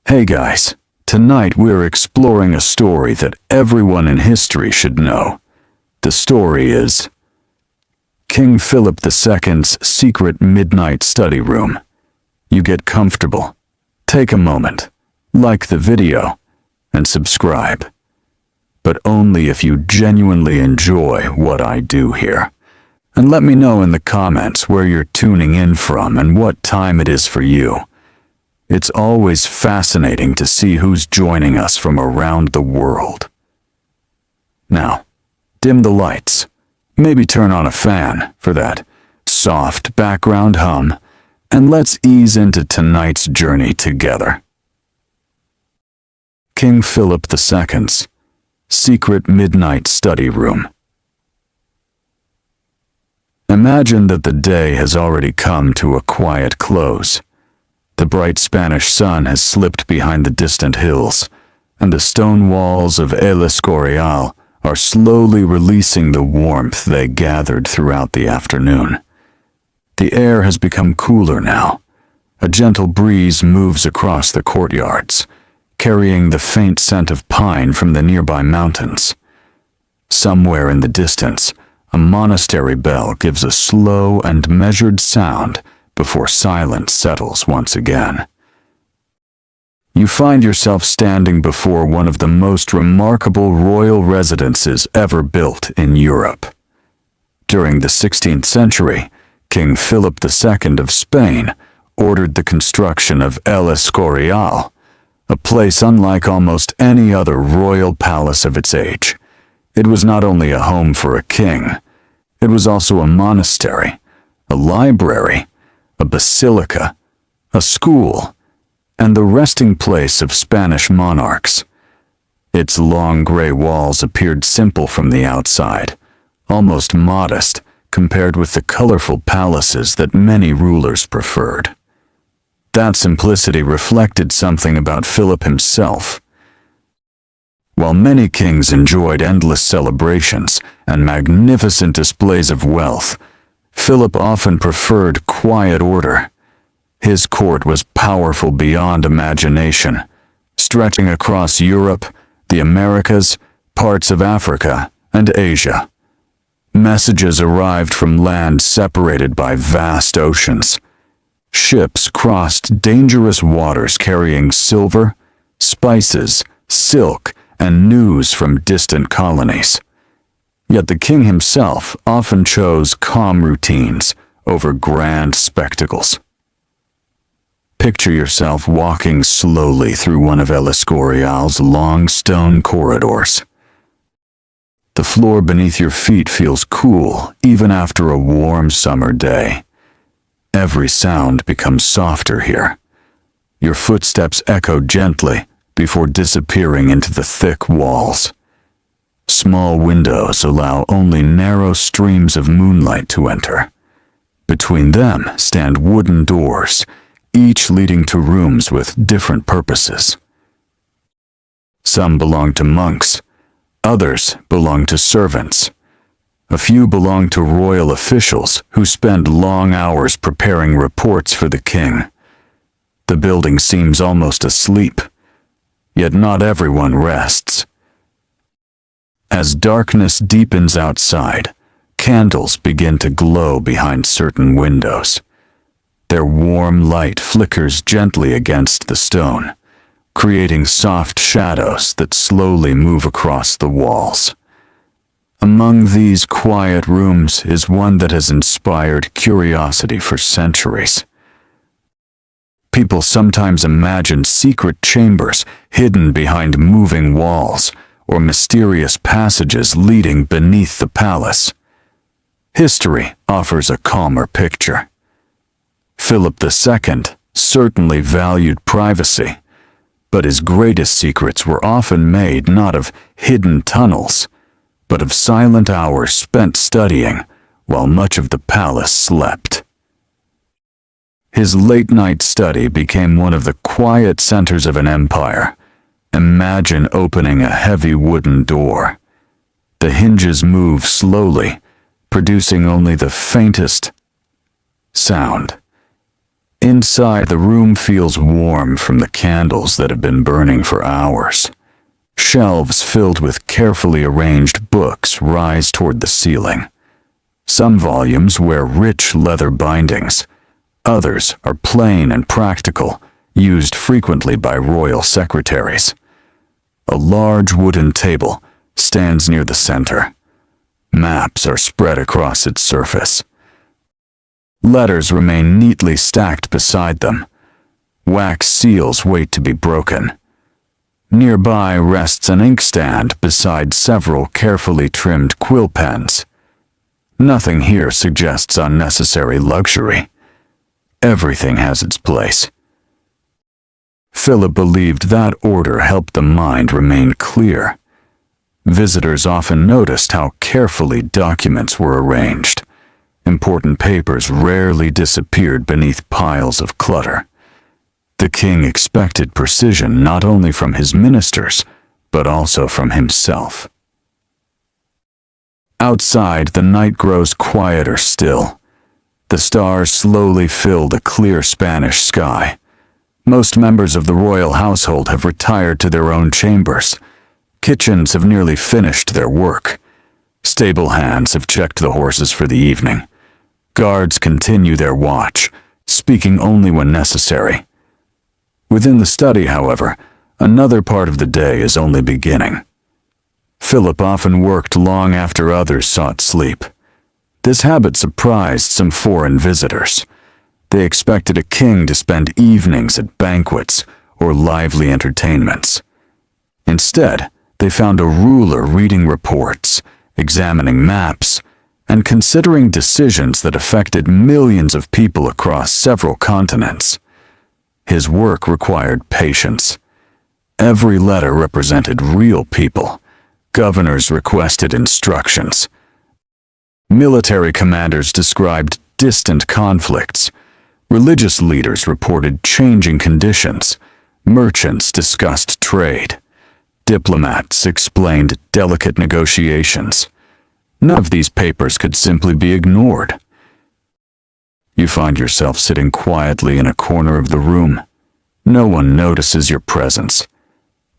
Hey guys, tonight we're exploring a story that everyone in history should know. The story is King Philip II's secret midnight study room. You get comfortable, take a moment, like the video, and subscribe. But only if you genuinely enjoy what I do here. And let me know in the comments where you're tuning in from and what time it is for you. It's always fascinating to see who's joining us from around the world. Now, dim the lights. Maybe turn on a fan for that soft background hum, and let's ease into tonight's journey together. King Philip II's secret midnight study room. Imagine that the day has already come to a quiet close. The bright Spanish sun has slipped behind the distant hills, and the stone walls of El Escorial are slowly releasing the warmth they gathered throughout the afternoon. The air has become cooler now. A gentle breeze moves across the courtyards, carrying the faint scent of pine from the nearby mountains. Somewhere in the distance, a monastery bell gives a slow and measured sound before silence settles once again. You find yourself standing before one of the most remarkable royal residences ever built in Europe. During the 16th century, King Philip II of Spain ordered the construction of El Escorial, a place unlike almost any other royal palace of its age. It was not only a home for a king, it was also a monastery, a library, a basilica, a school, and the resting place of Spanish monarchs. Its long gray walls appeared simple from the outside, almost modest compared with the colorful palaces that many rulers preferred. That simplicity reflected something about Philip himself. While many kings enjoyed endless celebrations and magnificent displays of wealth, Philip often preferred quiet order. His court was powerful beyond imagination, stretching across Europe, the Americas, parts of Africa, and Asia. Messages arrived from lands separated by vast oceans. Ships crossed dangerous waters carrying silver, spices, silk, and news from distant colonies. Yet the king himself often chose calm routines over grand spectacles. Picture yourself walking slowly through one of El Escorial's long stone corridors. The floor beneath your feet feels cool even after a warm summer day. Every sound becomes softer here. Your footsteps echo gently before disappearing into the thick walls. Small windows allow only narrow streams of moonlight to enter. Between them stand wooden doors, each leading to rooms with different purposes. Some belong to monks, others belong to servants. A few belong to royal officials who spend long hours preparing reports for the king. The building seems almost asleep, yet not everyone rests. As darkness deepens outside, candles begin to glow behind certain windows. Their warm light flickers gently against the stone, creating soft shadows that slowly move across the walls. Among these quiet rooms is one that has inspired curiosity for centuries. People sometimes imagine secret chambers hidden behind moving walls, or mysterious passages leading beneath the palace. History offers a calmer picture. Philip II certainly valued privacy, but his greatest secrets were often made not of hidden tunnels, but of silent hours spent studying while much of the palace slept. His late-night study became one of the quiet centers of an empire. Imagine opening a heavy wooden door. The hinges move slowly, producing only the faintest sound. Inside, the room feels warm from the candles that have been burning for hours. Shelves filled with carefully arranged books rise toward the ceiling. Some volumes wear rich leather bindings. Others are plain and practical, used frequently by royal secretaries. A large wooden table stands near the center. Maps are spread across its surface. Letters remain neatly stacked beside them. Wax seals wait to be broken. Nearby rests an inkstand beside several carefully trimmed quill pens. Nothing here suggests unnecessary luxury. Everything has its place. Philip believed that order helped the mind remain clear. Visitors often noticed how carefully documents were arranged. Important papers rarely disappeared beneath piles of clutter. The king expected precision not only from his ministers, but also from himself. Outside, the night grows quieter still. The stars slowly fill the clear Spanish sky. Most members of the royal household have retired to their own chambers. Kitchens have nearly finished their work. Stable hands have checked the horses for the evening. Guards continue their watch, speaking only when necessary. Within the study, however, another part of the day is only beginning. Philip often worked long after others sought sleep. This habit surprised some foreign visitors. They expected a king to spend evenings at banquets or lively entertainments. Instead, they found a ruler reading reports, examining maps, and considering decisions that affected millions of people across several continents. His work required patience. Every letter represented real people. Governors requested instructions. Military commanders described distant conflicts. Religious leaders reported changing conditions. Merchants discussed trade. Diplomats explained delicate negotiations. None of these papers could simply be ignored. You find yourself sitting quietly in a corner of the room. No one notices your presence.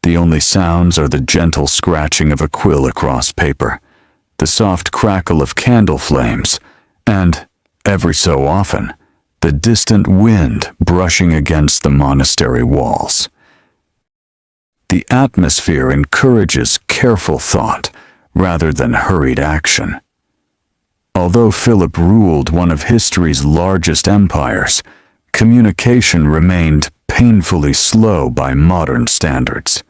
The only sounds are the gentle scratching of a quill across paper, the soft crackle of candle flames, and, every so often, the distant wind brushing against the monastery walls. The atmosphere encourages careful thought rather than hurried action. Although Philip ruled one of history's largest empires, communication remained painfully slow by modern standards.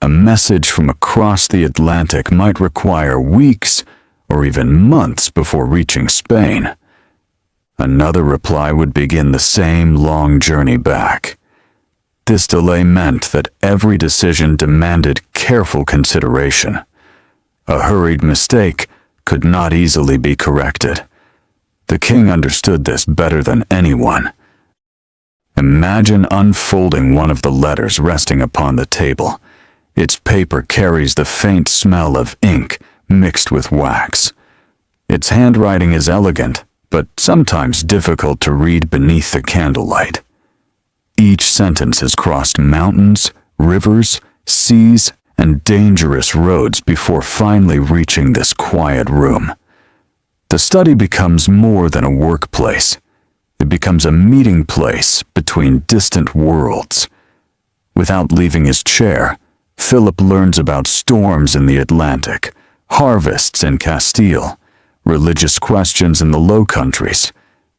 A message from across the Atlantic might require weeks or even months before reaching Spain. Another reply would begin the same long journey back. This delay meant that every decision demanded careful consideration. A hurried mistake could not easily be corrected. The king understood this better than anyone. Imagine unfolding one of the letters resting upon the table. Its paper carries the faint smell of ink mixed with wax. Its handwriting is elegant, but sometimes difficult to read beneath the candlelight. Each sentence has crossed mountains, rivers, seas, and dangerous roads before finally reaching this quiet room. The study becomes more than a workplace. It becomes a meeting place between distant worlds. Without leaving his chair, Philip learns about storms in the Atlantic, harvests in Castile, religious questions in the Low Countries,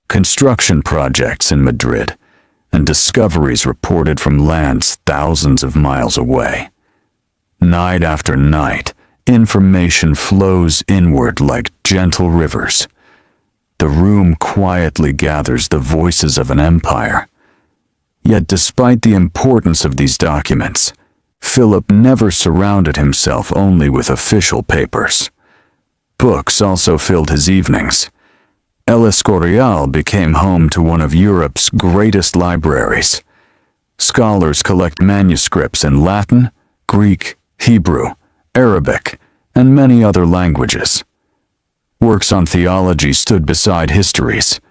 construction projects in Madrid, and discoveries reported from lands thousands of miles away. Night after night, information flows inward like gentle rivers. The room quietly gathers the voices of an empire. Yet despite the importance of these documents, Philip never surrounded himself only with official papers. Books also filled his evenings. El Escorial became home to one of Europe's greatest libraries. Scholars collect manuscripts in Latin, Greek, Hebrew, Arabic, and many other languages. Works on theology stood beside histories.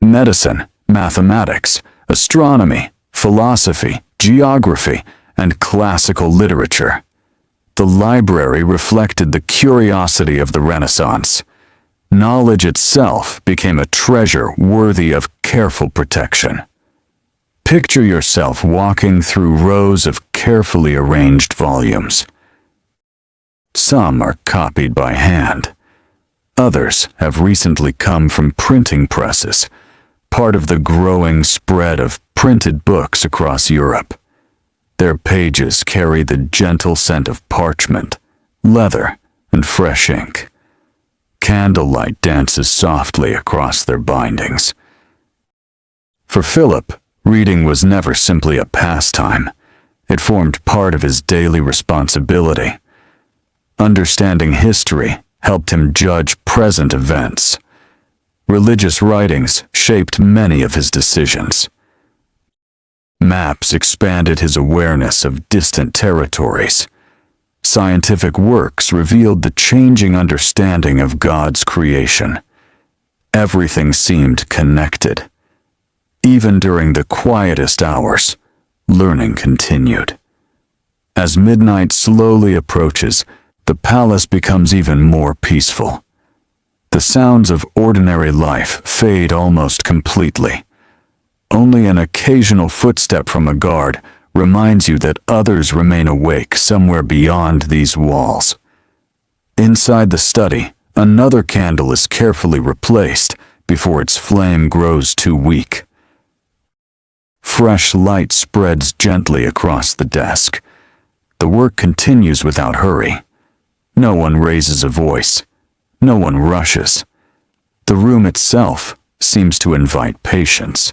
Medicine, mathematics, astronomy, philosophy, geography, and classical literature. The library reflected the curiosity of the Renaissance. Knowledge itself became a treasure worthy of careful protection. Picture yourself walking through rows of carefully arranged volumes. Some are copied by hand. Others have recently come from printing presses, part of the growing spread of printed books across Europe. Their pages carry the gentle scent of parchment, leather, and fresh ink. Candlelight dances softly across their bindings. For Philip, reading was never simply a pastime. It formed part of his daily responsibility. Understanding history helped him judge present events. Religious writings shaped many of his decisions. Maps expanded his awareness of distant territories. Scientific works revealed the changing understanding of God's creation. Everything seemed connected. Even during the quietest hours, learning continued. As midnight slowly approaches, the palace becomes even more peaceful. The sounds of ordinary life fade almost completely. Only an occasional footstep from a guard reminds you that others remain awake somewhere beyond these walls. Inside the study, another candle is carefully replaced before its flame grows too weak. Fresh light spreads gently across the desk. The work continues without hurry. No one raises a voice. No one rushes. The room itself seems to invite patience.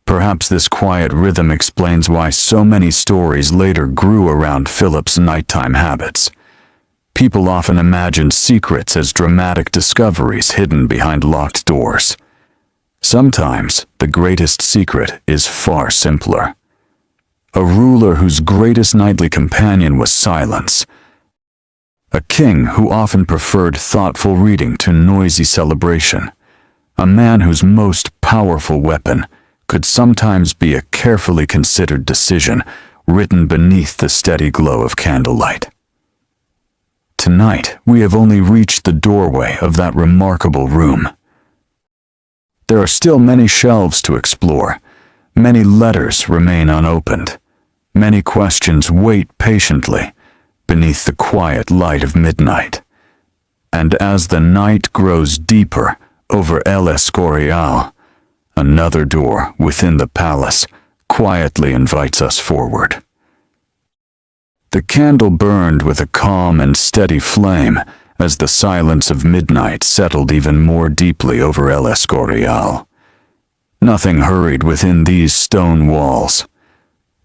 Perhaps this quiet rhythm explains why so many stories later grew around Philip's nighttime habits. People often imagined secrets as dramatic discoveries hidden behind locked doors. Sometimes the greatest secret is far simpler. A ruler whose greatest nightly companion was silence. A king who often preferred thoughtful reading to noisy celebration. A man whose most powerful weapon could sometimes be a carefully considered decision written beneath the steady glow of candlelight. Tonight, we have only reached the doorway of that remarkable room. There are still many shelves to explore. Many letters remain unopened. Many questions wait patiently beneath the quiet light of midnight. And as the night grows deeper over El Escorial, another door within the palace quietly invites us forward. The candle burned with a calm and steady flame as the silence of midnight settled even more deeply over El Escorial. Nothing hurried within these stone walls.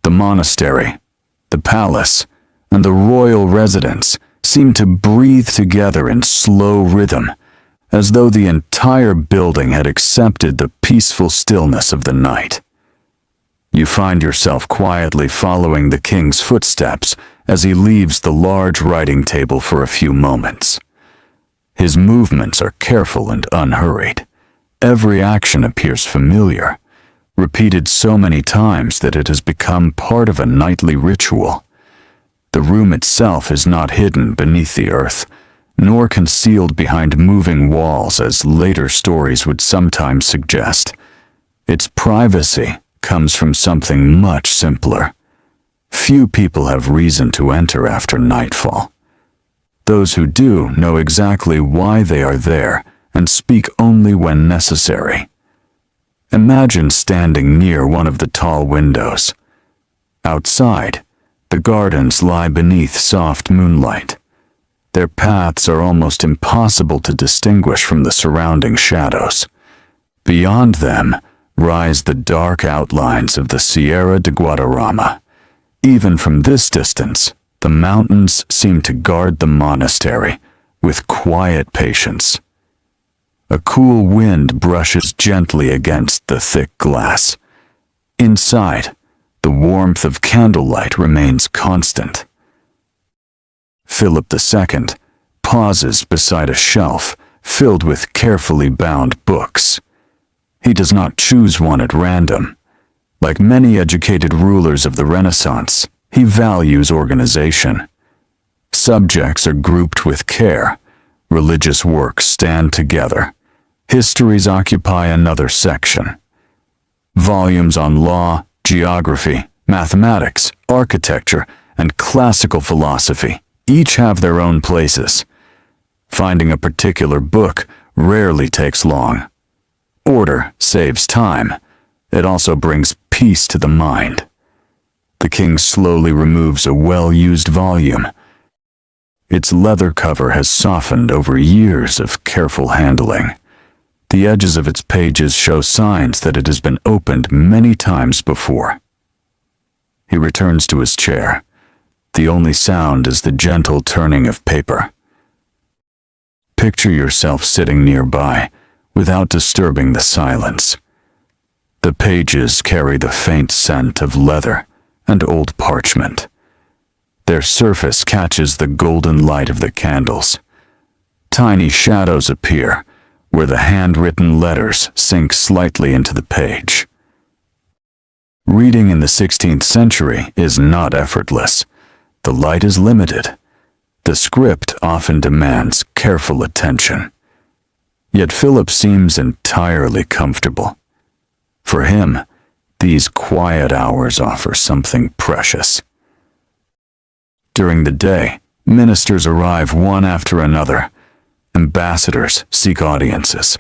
The monastery, the palace, and the royal residence seemed to breathe together in slow rhythm, as though the entire building had accepted the peaceful stillness of the night. You find yourself quietly following the king's footsteps as he leaves the large writing table for a few moments. His movements are careful and unhurried. Every action appears familiar, repeated so many times that it has become part of a nightly ritual. The room itself is not hidden beneath the earth, nor concealed behind moving walls as later stories would sometimes suggest. Its privacy comes from something much simpler. Few people have reason to enter after nightfall. Those who do know exactly why they are there and speak only when necessary. Imagine standing near one of the tall windows. Outside, the gardens lie beneath soft moonlight. Their paths are almost impossible to distinguish from the surrounding shadows. Beyond them rise the dark outlines of the Sierra de Guadarrama. Even from this distance, the mountains seem to guard the monastery with quiet patience. A cool wind brushes gently against the thick glass. Inside, the warmth of candlelight remains constant. Philip II pauses beside a shelf filled with carefully bound books. He does not choose one at random. Like many educated rulers of the Renaissance, he values organization. Subjects are grouped with care. Religious works stand together. Histories occupy another section. Volumes on law, geography, mathematics, architecture, and classical philosophy each have their own places. Finding a particular book rarely takes long. Order saves time. It also brings peace to the mind. The king slowly removes a well-used volume. Its leather cover has softened over years of careful handling. The edges of its pages show signs that it has been opened many times before. He returns to his chair. The only sound is the gentle turning of paper. Picture yourself sitting nearby, without disturbing the silence. The pages carry the faint scent of leather and old parchment. Their surface catches the golden light of the candles. Tiny shadows appear, where the handwritten letters sink slightly into the page. Reading in the 16th century is not effortless. The light is limited. The script often demands careful attention. Yet Philip seems entirely comfortable. For him, these quiet hours offer something precious. During the day, ministers arrive one after another. Ambassadors seek audiences.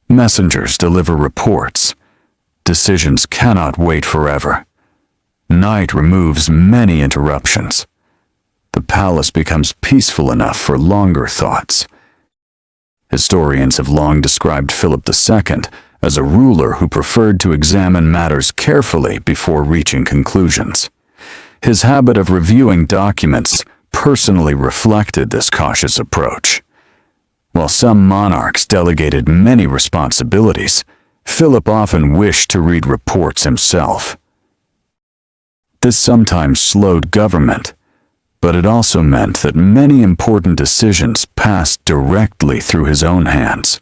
Messengers deliver reports. Decisions cannot wait forever. Night removes many interruptions. The palace becomes peaceful enough for longer thoughts. Historians have long described Philip II as a ruler who preferred to examine matters carefully before reaching conclusions. His habit of reviewing documents personally reflected this cautious approach. While some monarchs delegated many responsibilities, Philip often wished to read reports himself. This sometimes slowed government, but it also meant that many important decisions passed directly through his own hands.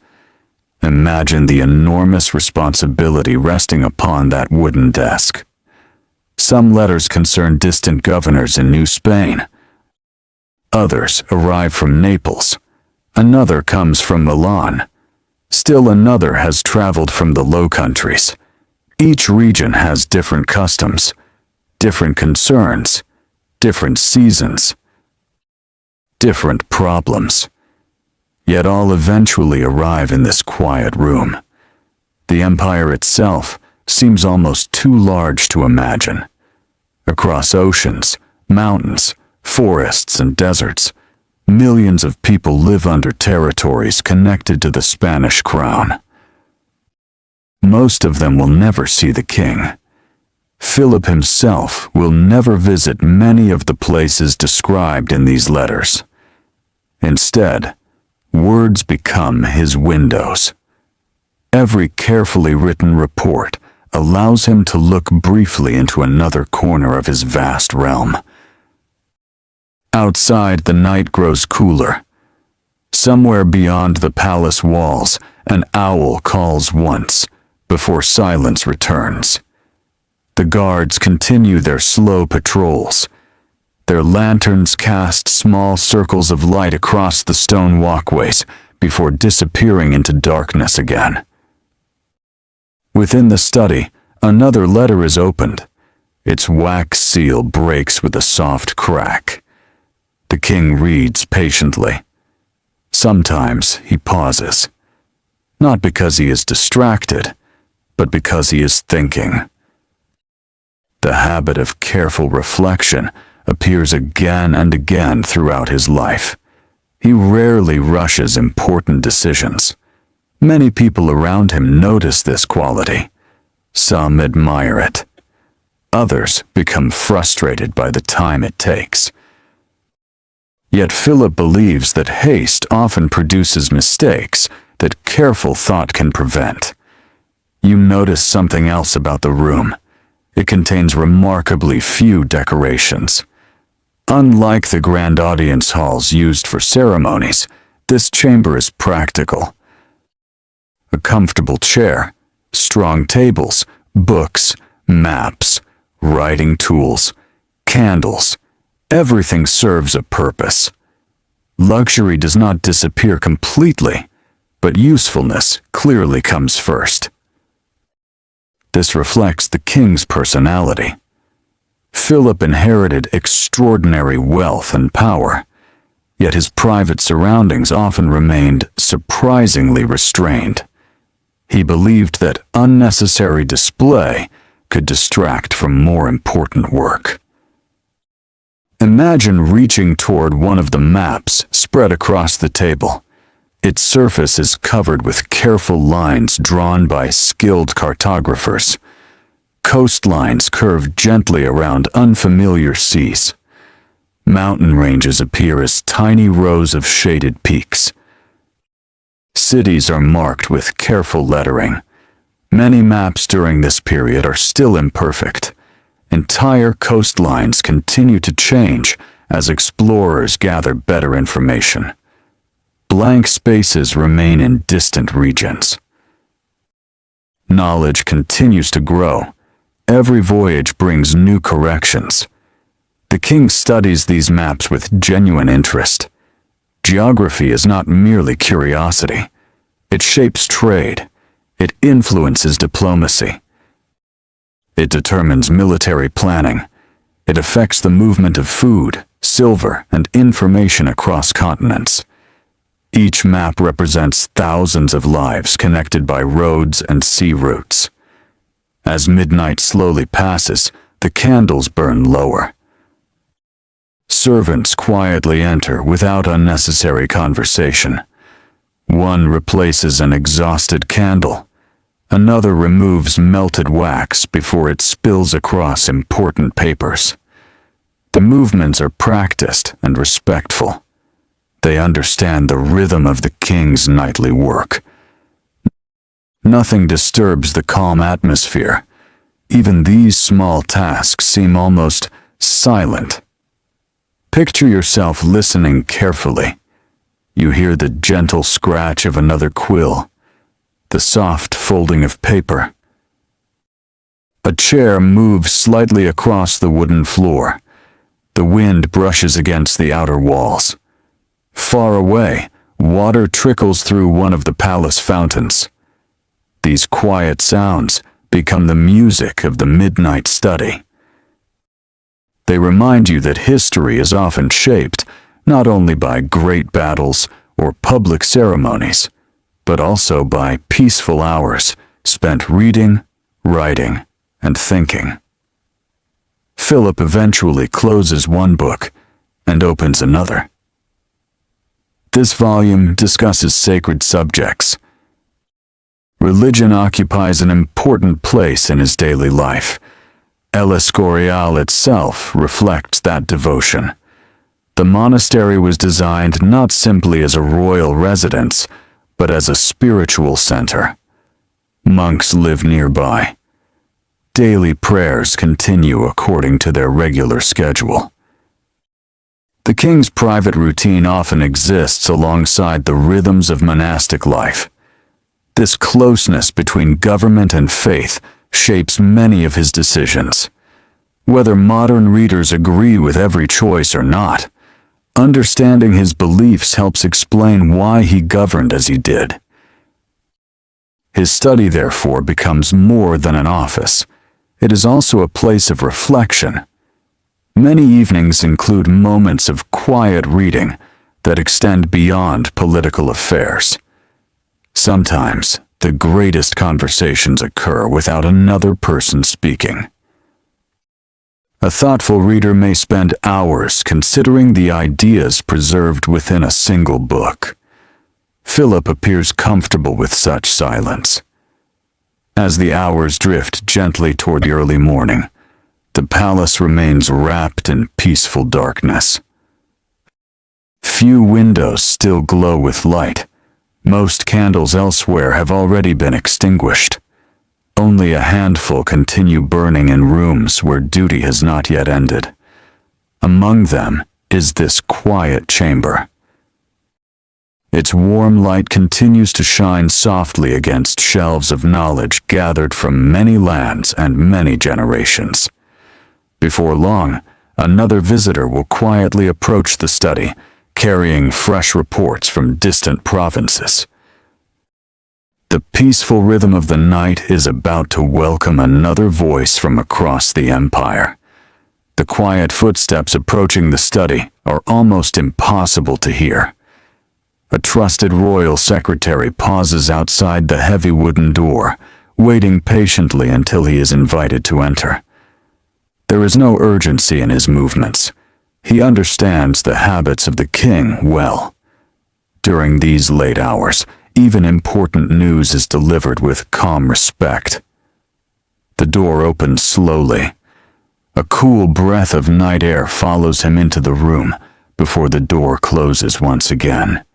Imagine the enormous responsibility resting upon that wooden desk. Some letters concern distant governors in New Spain. Others arrive from Naples. Another comes from Milan. Still another has traveled from the Low Countries. Each region has different customs, different concerns, different seasons, different problems. Yet all eventually arrive in this quiet room. The empire itself seems almost too large to imagine. Across oceans, mountains, forests, and deserts, millions of people live under territories connected to the Spanish crown. Most of them will never see the king. Philip himself will never visit many of the places described in these letters. Instead, words become his windows. Every carefully written report allows him to look briefly into another corner of his vast realm. Outside, the night grows cooler. Somewhere beyond the palace walls, an owl calls once, before silence returns. The guards continue their slow patrols. Their lanterns cast small circles of light across the stone walkways before disappearing into darkness again. Within the study, another letter is opened. Its wax seal breaks with a soft crack. The king reads patiently. Sometimes he pauses, not because he is distracted, but because he is thinking. The habit of careful reflection appears again and again throughout his life. He rarely rushes important decisions. Many people around him notice this quality. Some admire it. Others become frustrated by the time it takes. Yet Philip believes that haste often produces mistakes that careful thought can prevent. You notice something else about the room. It contains remarkably few decorations. Unlike the grand audience halls used for ceremonies, this chamber is practical. A comfortable chair, strong tables, books, maps, writing tools, candles. Everything serves a purpose. Luxury does not disappear completely, but usefulness clearly comes first. This reflects the king's personality. Philip inherited extraordinary wealth and power, yet his private surroundings often remained surprisingly restrained. He believed that unnecessary display could distract from more important work. Imagine reaching toward one of the maps spread across the table. Its surface is covered with careful lines drawn by skilled cartographers. Coastlines curve gently around unfamiliar seas. Mountain ranges appear as tiny rows of shaded peaks. Cities are marked with careful lettering. Many maps during this period are still imperfect. Entire coastlines continue to change as explorers gather better information. Blank spaces remain in distant regions. Knowledge continues to grow. Every voyage brings new corrections. The king studies these maps with genuine interest. Geography is not merely curiosity. It shapes trade. It influences diplomacy. It determines military planning. It affects the movement of food, silver, and information across continents. Each map represents thousands of lives connected by roads and sea routes. As midnight slowly passes, the candles burn lower. Servants quietly enter without unnecessary conversation. One replaces an exhausted candle. Another removes melted wax before it spills across important papers. The movements are practiced and respectful. They understand the rhythm of the king's nightly work. Nothing disturbs the calm atmosphere. Even these small tasks seem almost silent. Picture yourself listening carefully. You hear the gentle scratch of another quill, the soft folding of paper. A chair moves slightly across the wooden floor. The wind brushes against the outer walls. Far away, water trickles through one of the palace fountains. These quiet sounds become the music of the midnight study. They remind you that history is often shaped not only by great battles or public ceremonies, but also by peaceful hours spent reading, writing, and thinking. Philip eventually closes one book and opens another. This volume discusses sacred subjects. Religion occupies an important place in his daily life. Escorial itself reflects that devotion. The monastery was designed not simply as a royal residence, but as a spiritual center. Monks live nearby. Daily prayers continue according to their regular schedule. The king's private routine often exists alongside the rhythms of monastic life. This closeness between government and faith shapes many of his decisions. Whether modern readers agree with every choice or not, understanding his beliefs helps explain why he governed as he did. His study, therefore, becomes more than an office. It is also a place of reflection. Many evenings include moments of quiet reading that extend beyond political affairs. Sometimes, the greatest conversations occur without another person speaking. A thoughtful reader may spend hours considering the ideas preserved within a single book. Philip appears comfortable with such silence. As the hours drift gently toward the early morning, the palace remains wrapped in peaceful darkness. Few windows still glow with light. Most candles elsewhere have already been extinguished. Only a handful continue burning in rooms where duty has not yet ended. Among them is this quiet chamber. Its warm light continues to shine softly against shelves of knowledge gathered from many lands and many generations. Before long, another visitor will quietly approach the study, carrying fresh reports from distant provinces. The peaceful rhythm of the night is about to welcome another voice from across the empire. The quiet footsteps approaching the study are almost impossible to hear. A trusted royal secretary pauses outside the heavy wooden door, waiting patiently until he is invited to enter. There is no urgency in his movements. He understands the habits of the king well. During these late hours, even important news is delivered with calm respect. The door opens slowly. A cool breath of night air follows him into the room before the door closes once again.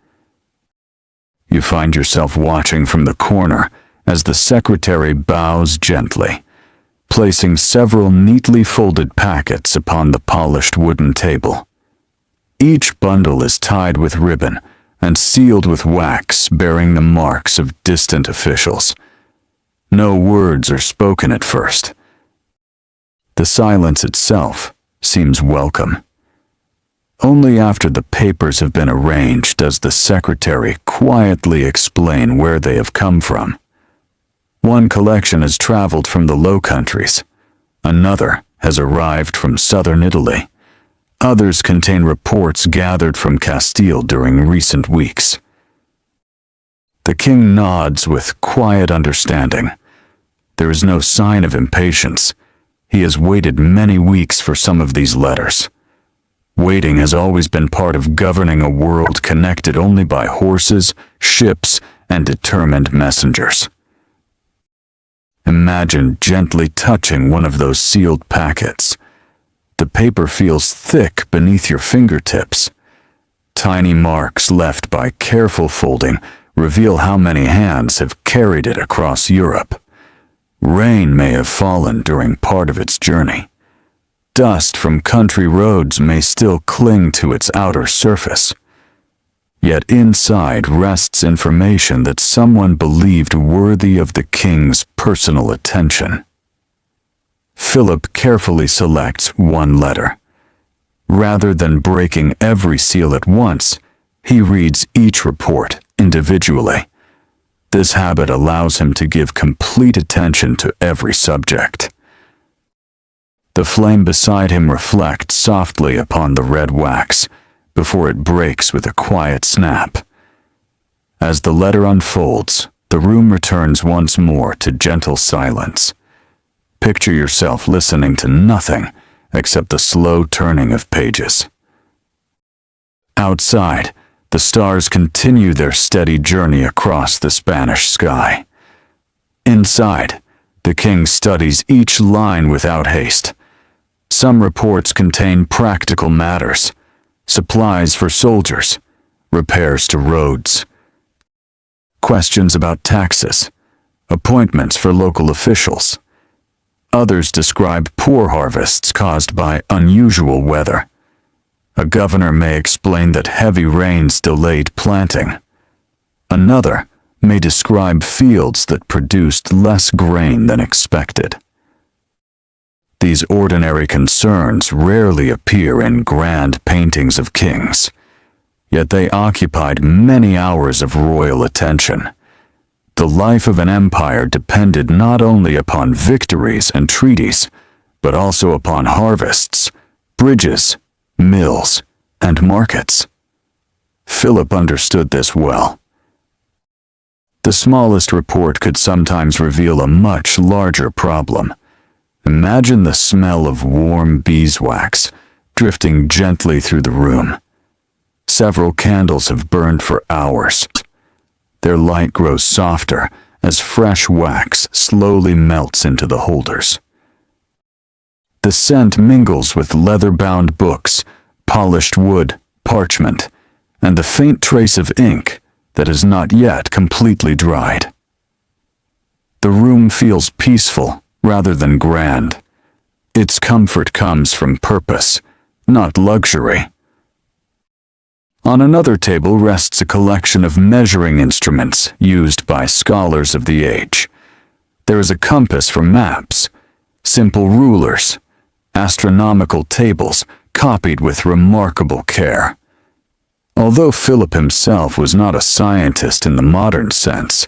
You find yourself watching from the corner as the secretary bows gently, placing several neatly folded packets upon the polished wooden table. Each bundle is tied with ribbon and sealed with wax bearing the marks of distant officials. No words are spoken at first. The silence itself seems welcome. Only after the papers have been arranged does the secretary quietly explain where they have come from. One collection has traveled from the Low Countries. Another has arrived from southern Italy. Others contain reports gathered from Castile during recent weeks. The king nods with quiet understanding. There is no sign of impatience. He has waited many weeks for some of these letters. Waiting has always been part of governing a world connected only by horses, ships, and determined messengers. Imagine gently touching one of those sealed packets. The paper feels thick beneath your fingertips. Tiny marks left by careful folding reveal how many hands have carried it across Europe. Rain may have fallen during part of its journey. Dust from country roads may still cling to its outer surface. Yet inside rests information that someone believed worthy of the king's personal attention. Philip carefully selects one letter. Rather than breaking every seal at once, he reads each report individually. This habit allows him to give complete attention to every subject. The flame beside him reflects softly upon the red wax before it breaks with a quiet snap. As the letter unfolds, the room returns once more to gentle silence. Picture yourself listening to nothing except the slow turning of pages. Outside, the stars continue their steady journey across the Spanish sky. Inside, the king studies each line without haste. Some reports contain practical matters, supplies for soldiers, repairs to roads, questions about taxes, appointments for local officials. Others describe poor harvests caused by unusual weather. A governor may explain that heavy rains delayed planting. Another may describe fields that produced less grain than expected. These ordinary concerns rarely appear in grand paintings of kings, yet they occupied many hours of royal attention. The life of an empire depended not only upon victories and treaties, but also upon harvests, bridges, mills, and markets. Philip understood this well. The smallest report could sometimes reveal a much larger problem. Imagine the smell of warm beeswax drifting gently through the room. Several candles have burned for hours. Their light grows softer as fresh wax slowly melts into the holders. The scent mingles with leather-bound books, polished wood, parchment, and the faint trace of ink that has not yet completely dried. The room feels peaceful rather than grand. Its comfort comes from purpose, not luxury. On another table rests a collection of measuring instruments used by scholars of the age. There is a compass for maps, simple rulers, astronomical tables copied with remarkable care. Although Philip himself was not a scientist in the modern sense,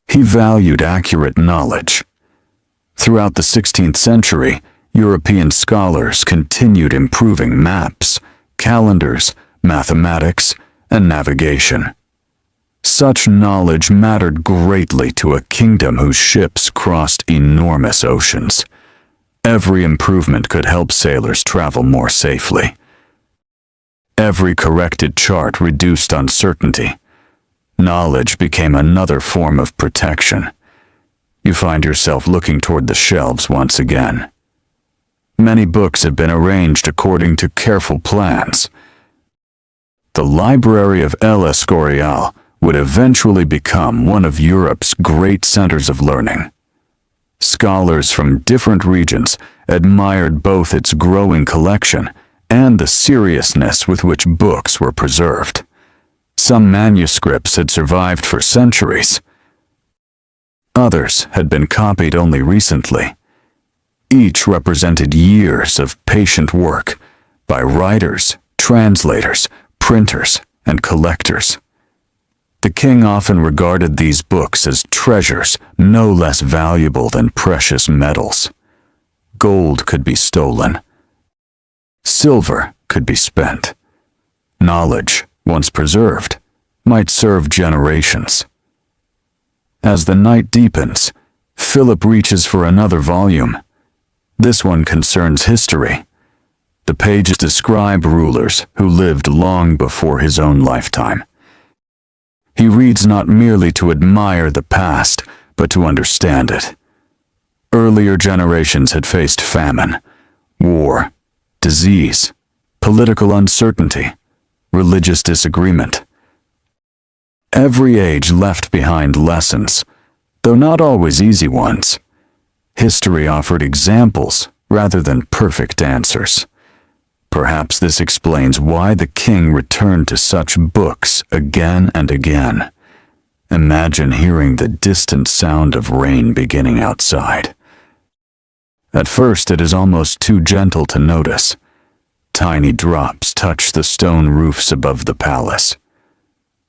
he valued accurate knowledge. Throughout the 16th century, European scholars continued improving maps, calendars, mathematics, and navigation. Such knowledge mattered greatly to a kingdom whose ships crossed enormous oceans. Every improvement could help sailors travel more safely. Every corrected chart reduced uncertainty. Knowledge became another form of protection. You find yourself looking toward the shelves once again. Many books have been arranged according to careful plans. The library of El Escorial would eventually become one of Europe's great centers of learning. Scholars from different regions admired both its growing collection and the seriousness with which books were preserved. Some manuscripts had survived for centuries. Others had been copied only recently. Each represented years of patient work by writers, translators, printers, and collectors. The king often regarded these books as treasures no less valuable than precious metals. Gold could be stolen. Silver could be spent. Knowledge, once preserved, might serve generations. As the night deepens, Philip reaches for another volume. This one concerns history. The pages describe rulers who lived long before his own lifetime. He reads not merely to admire the past, but to understand it. Earlier generations had faced famine, war, disease, political uncertainty, religious disagreement. Every age left behind lessons, though not always easy ones. History offered examples rather than perfect answers. Perhaps this explains why the king returned to such books again and again. Imagine hearing the distant sound of rain beginning outside. At first it is almost too gentle to notice. Tiny drops touch the stone roofs above the palace.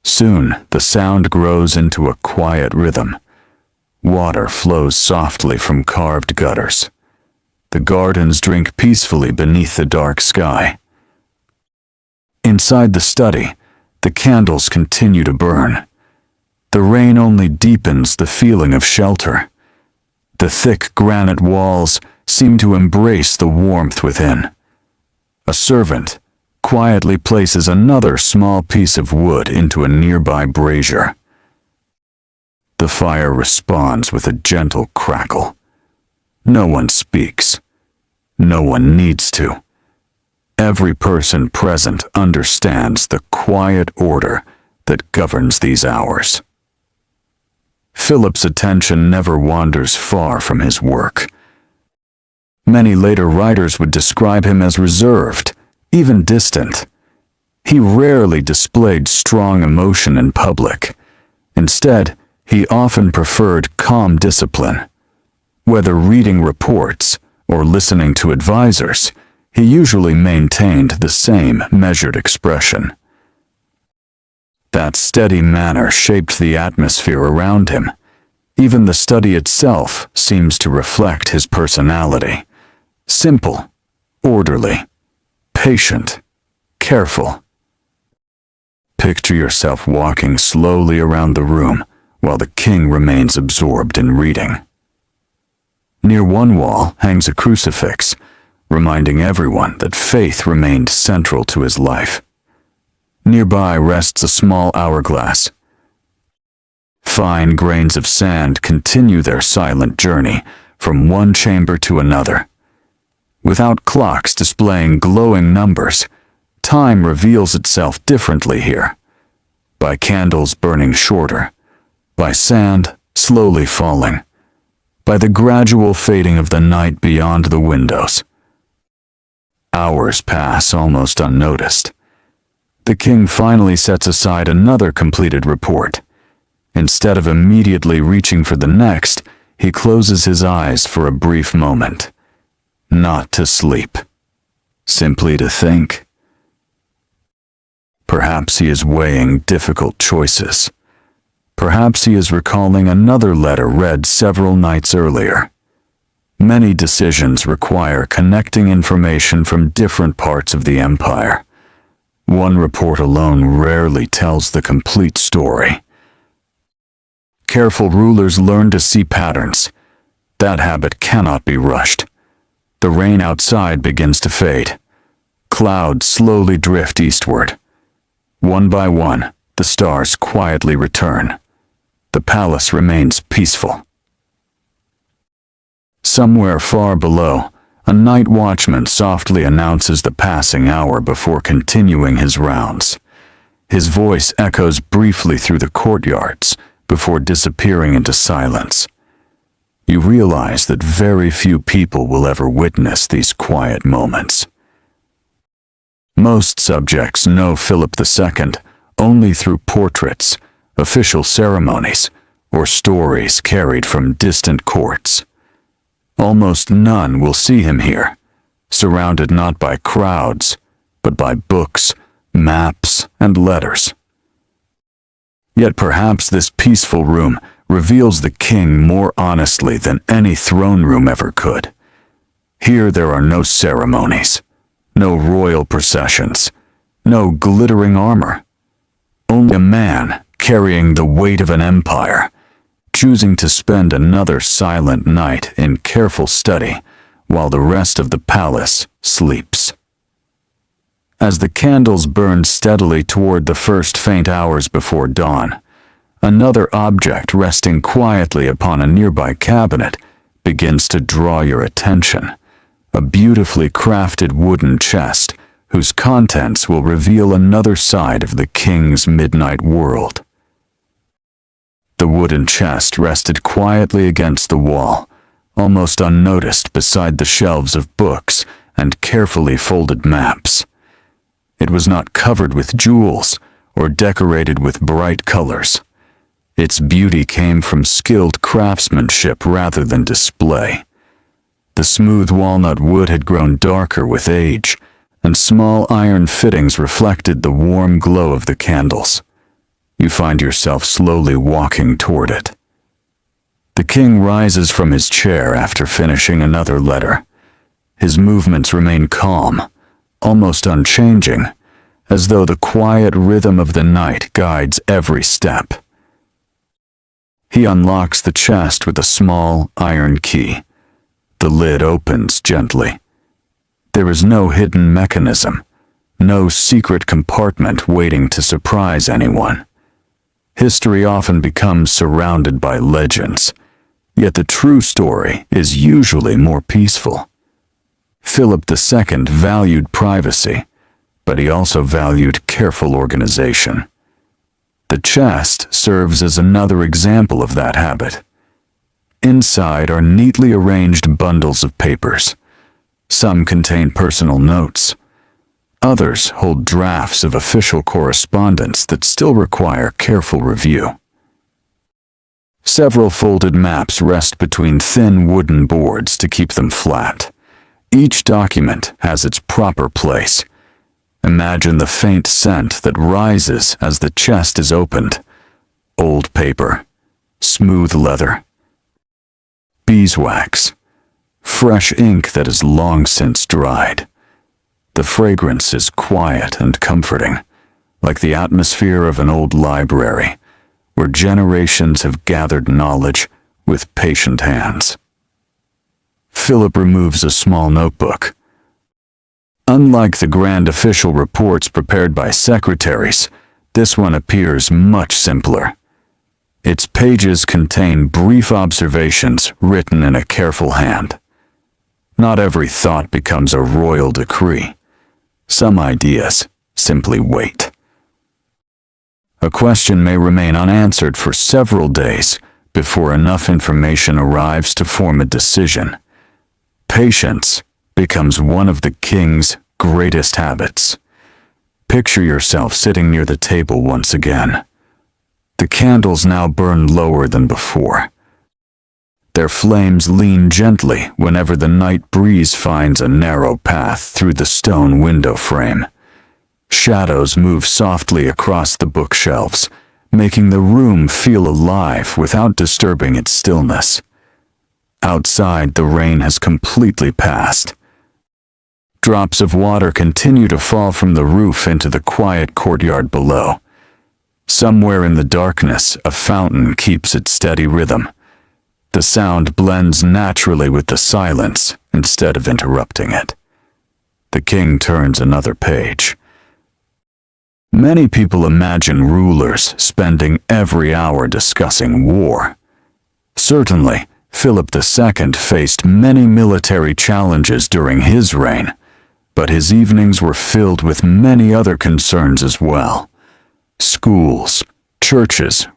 Soon the sound grows into a quiet rhythm. Water flows softly from carved gutters. The gardens drink peacefully beneath the dark sky. Inside the study, the candles continue to burn. The rain only deepens the feeling of shelter. The thick granite walls seem to embrace the warmth within. A servant quietly places another small piece of wood into a nearby brazier. The fire responds with a gentle crackle. No one speaks. No one needs to. Every person present understands the quiet order that governs these hours. Philip's attention never wanders far from his work. Many later writers would describe him as reserved, even distant. He rarely displayed strong emotion in public. Instead, he often preferred calm discipline. Whether reading reports or listening to advisors, he usually maintained the same measured expression. That steady manner shaped the atmosphere around him. Even the study itself seems to reflect his personality. Simple, orderly, patient, careful. Picture yourself walking slowly around the room while the king remains absorbed in reading. Near one wall hangs a crucifix, reminding everyone that faith remained central to his life. Nearby rests a small hourglass. Fine grains of sand continue their silent journey from one chamber to another. Without clocks displaying glowing numbers, time reveals itself differently here. By candles burning shorter, by sand slowly falling, by the gradual fading of the night beyond the windows. Hours pass almost unnoticed. The king finally sets aside another completed report. Instead of immediately reaching for the next, he closes his eyes for a brief moment. Not to sleep. Simply to think. Perhaps he is weighing difficult choices. Perhaps he is recalling another letter read several nights earlier. Many decisions require connecting information from different parts of the empire. One report alone rarely tells the complete story. Careful rulers learn to see patterns. That habit cannot be rushed. The rain outside begins to fade. Clouds slowly drift eastward. One by one, the stars quietly return. The palace remains peaceful. Somewhere far below, a night watchman softly announces the passing hour before continuing his rounds. His voice echoes briefly through the courtyards before disappearing into silence. You realize that very few people will ever witness these quiet moments. Most subjects know Philip II only through portraits, official ceremonies, or stories carried from distant courts. Almost none will see him here, surrounded not by crowds, but by books, maps, and letters. Yet perhaps this peaceful room reveals the king more honestly than any throne room ever could. Here there are no ceremonies, no royal processions, no glittering armor. Only a man carrying the weight of an empire, choosing to spend another silent night in careful study while the rest of the palace sleeps. As the candles burn steadily toward the first faint hours before dawn, another object resting quietly upon a nearby cabinet begins to draw your attention. A beautifully crafted wooden chest whose contents will reveal another side of the king's midnight world. The wooden chest rested quietly against the wall, almost unnoticed beside the shelves of books and carefully folded maps. It was not covered with jewels or decorated with bright colors. Its beauty came from skilled craftsmanship rather than display. The smooth walnut wood had grown darker with age, and small iron fittings reflected the warm glow of the candles. You find yourself slowly walking toward it. The king rises from his chair after finishing another letter. His movements remain calm, almost unchanging, as though the quiet rhythm of the night guides every step. He unlocks the chest with a small iron key. The lid opens gently. There is no hidden mechanism, no secret compartment waiting to surprise anyone. History often becomes surrounded by legends, yet the true story is usually more peaceful. Philip II valued privacy, but he also valued careful organization. The chest serves as another example of that habit. Inside are neatly arranged bundles of papers. Some contain personal notes. Others hold drafts of official correspondence that still require careful review. Several folded maps rest between thin wooden boards to keep them flat. Each document has its proper place. Imagine the faint scent that rises as the chest is opened. Old paper, smooth leather, beeswax, fresh ink that has long since dried. The fragrance is quiet and comforting, like the atmosphere of an old library, where generations have gathered knowledge with patient hands. Philip removes a small notebook. Unlike the grand official reports prepared by secretaries, this one appears much simpler. Its pages contain brief observations written in a careful hand. Not every thought becomes a royal decree. Some ideas simply wait. A question may remain unanswered for several days before enough information arrives to form a decision. Patience becomes one of the king's greatest habits. Picture yourself sitting near the table once again. The candles now burn lower than before. Their flames lean gently whenever the night breeze finds a narrow path through the stone window frame. Shadows move softly across the bookshelves, making the room feel alive without disturbing its stillness. Outside, the rain has completely passed. Drops of water continue to fall from the roof into the quiet courtyard below. Somewhere in the darkness, a fountain keeps its steady rhythm. The sound blends naturally with the silence instead of interrupting it. The king turns another page. Many people imagine rulers spending every hour discussing war. Certainly, Philip II faced many military challenges during his reign, but his evenings were filled with many other concerns as well. Schools, churches,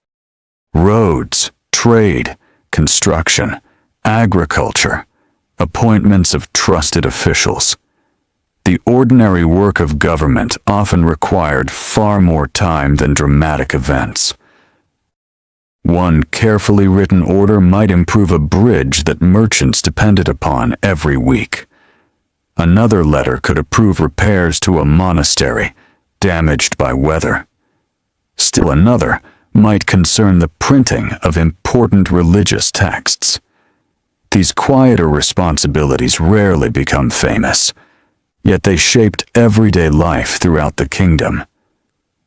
roads, trade, construction, agriculture, appointments of trusted officials. The ordinary work of government often required far more time than dramatic events. One carefully written order might improve a bridge that merchants depended upon every week. Another letter could approve repairs to a monastery damaged by weather. Still another might concern the printing of important religious texts. These quieter responsibilities rarely become famous, yet they shaped everyday life throughout the kingdom.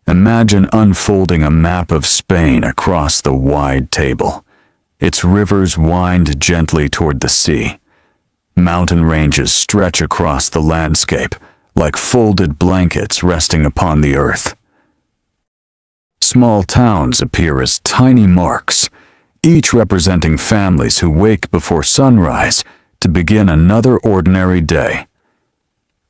Imagine unfolding a map of Spain across the wide table. Its rivers wind gently toward the sea. Mountain ranges stretch across the landscape like folded blankets resting upon the earth. Small towns appear as tiny marks, each representing families who wake before sunrise to begin another ordinary day.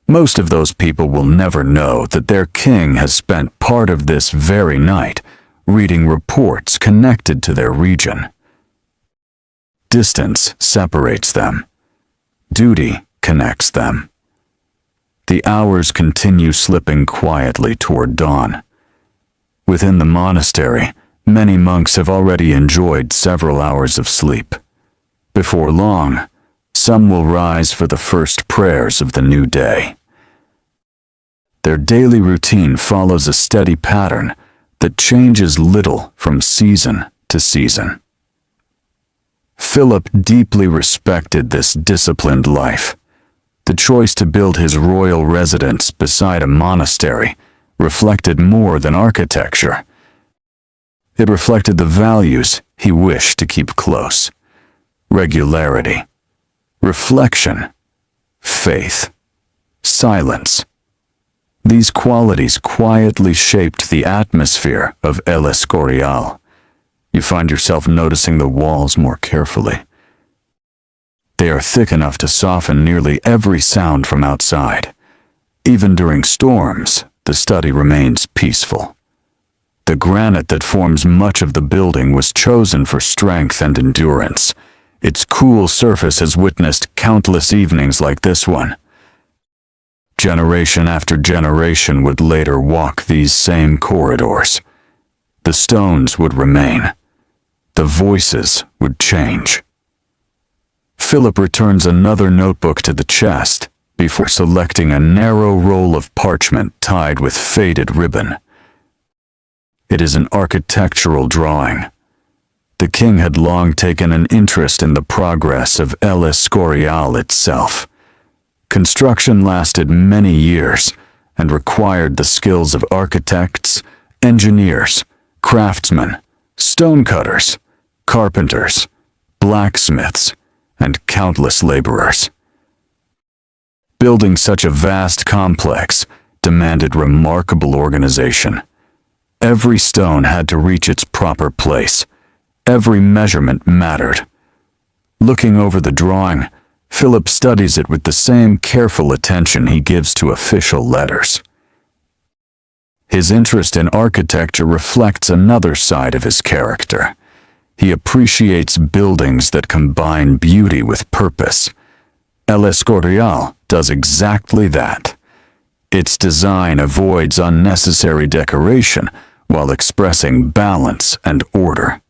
Most of those people will never know that their king has spent part of this very night reading reports connected to their region. Distance separates them. Duty connects them. The hours continue slipping quietly toward dawn. Within the monastery, many monks have already enjoyed several hours of sleep. Before long, some will rise for the first prayers of the new day. Their daily routine follows a steady pattern that changes little from season to season. Philip deeply respected this disciplined life. The choice to build his royal residence beside a monastery reflected more than architecture. It reflected the values he wished to keep close: regularity, reflection, faith, silence. These qualities quietly shaped the atmosphere of El Escorial. You find yourself noticing the walls more carefully. They are thick enough to soften nearly every sound from outside. Even during storms, the study remains peaceful. The granite that forms much of the building was chosen for strength and endurance. Its cool surface has witnessed countless evenings like this one. Generation after generation would later walk these same corridors. The stones would remain. The voices would change. Philip returns another notebook to the chest before selecting a narrow roll of parchment tied with faded ribbon. It is an architectural drawing. The king had long taken an interest in the progress of El Escorial itself. Construction lasted many years and required the skills of architects, engineers, craftsmen, stonecutters, carpenters, blacksmiths, and countless laborers. Building such a vast complex demanded remarkable organization. Every stone had to reach its proper place. Every measurement mattered. Looking over the drawing, Philip studies it with the same careful attention he gives to official letters. His interest in architecture reflects another side of his character. He appreciates buildings that combine beauty with purpose. El Escorial does exactly that. Its design avoids unnecessary decoration while expressing balance and order.